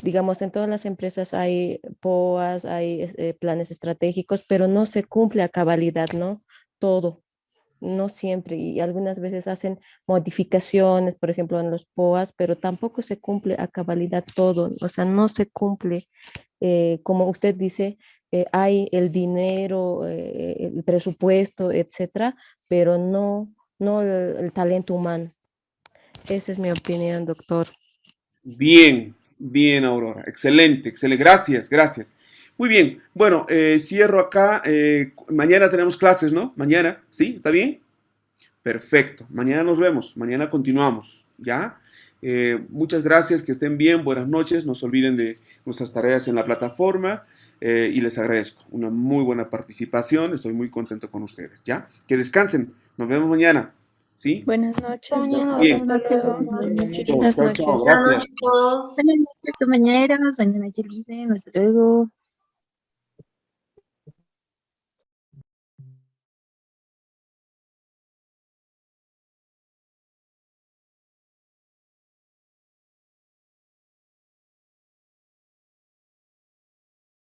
digamos, en todas las empresas hay POAs, hay planes estratégicos, pero no se cumple a cabalidad, ¿no? Todo, no siempre, y algunas veces hacen modificaciones, por ejemplo, en los POAs, pero tampoco se cumple a cabalidad todo, o sea, no se cumple, como usted dice, hay el dinero, el presupuesto, etcétera, pero no el talento humano. Esa es mi opinión, doctor.
Bien, bien, Aurora. Excelente, excelente. Gracias, gracias. Muy bien. Bueno, cierro acá. Mañana tenemos clases, ¿no? Mañana, ¿sí? ¿Está bien? Perfecto. Mañana nos vemos. Mañana continuamos, ¿ya? Muchas gracias, que estén bien. Buenas noches. No se olviden de nuestras tareas en la plataforma y les agradezco una muy buena participación. Estoy muy contento con ustedes, ¿ya? Que descansen. Nos vemos mañana, ¿sí?
Buenas noches,
Mañana,
doctor.
Bien.
Hasta luego.
Buenas noches.
Chao,
Buenas
chao, chao.
noches.
Gracias.
Buenas noches, compañeros. Buenas noches, Lisa. Hasta luego.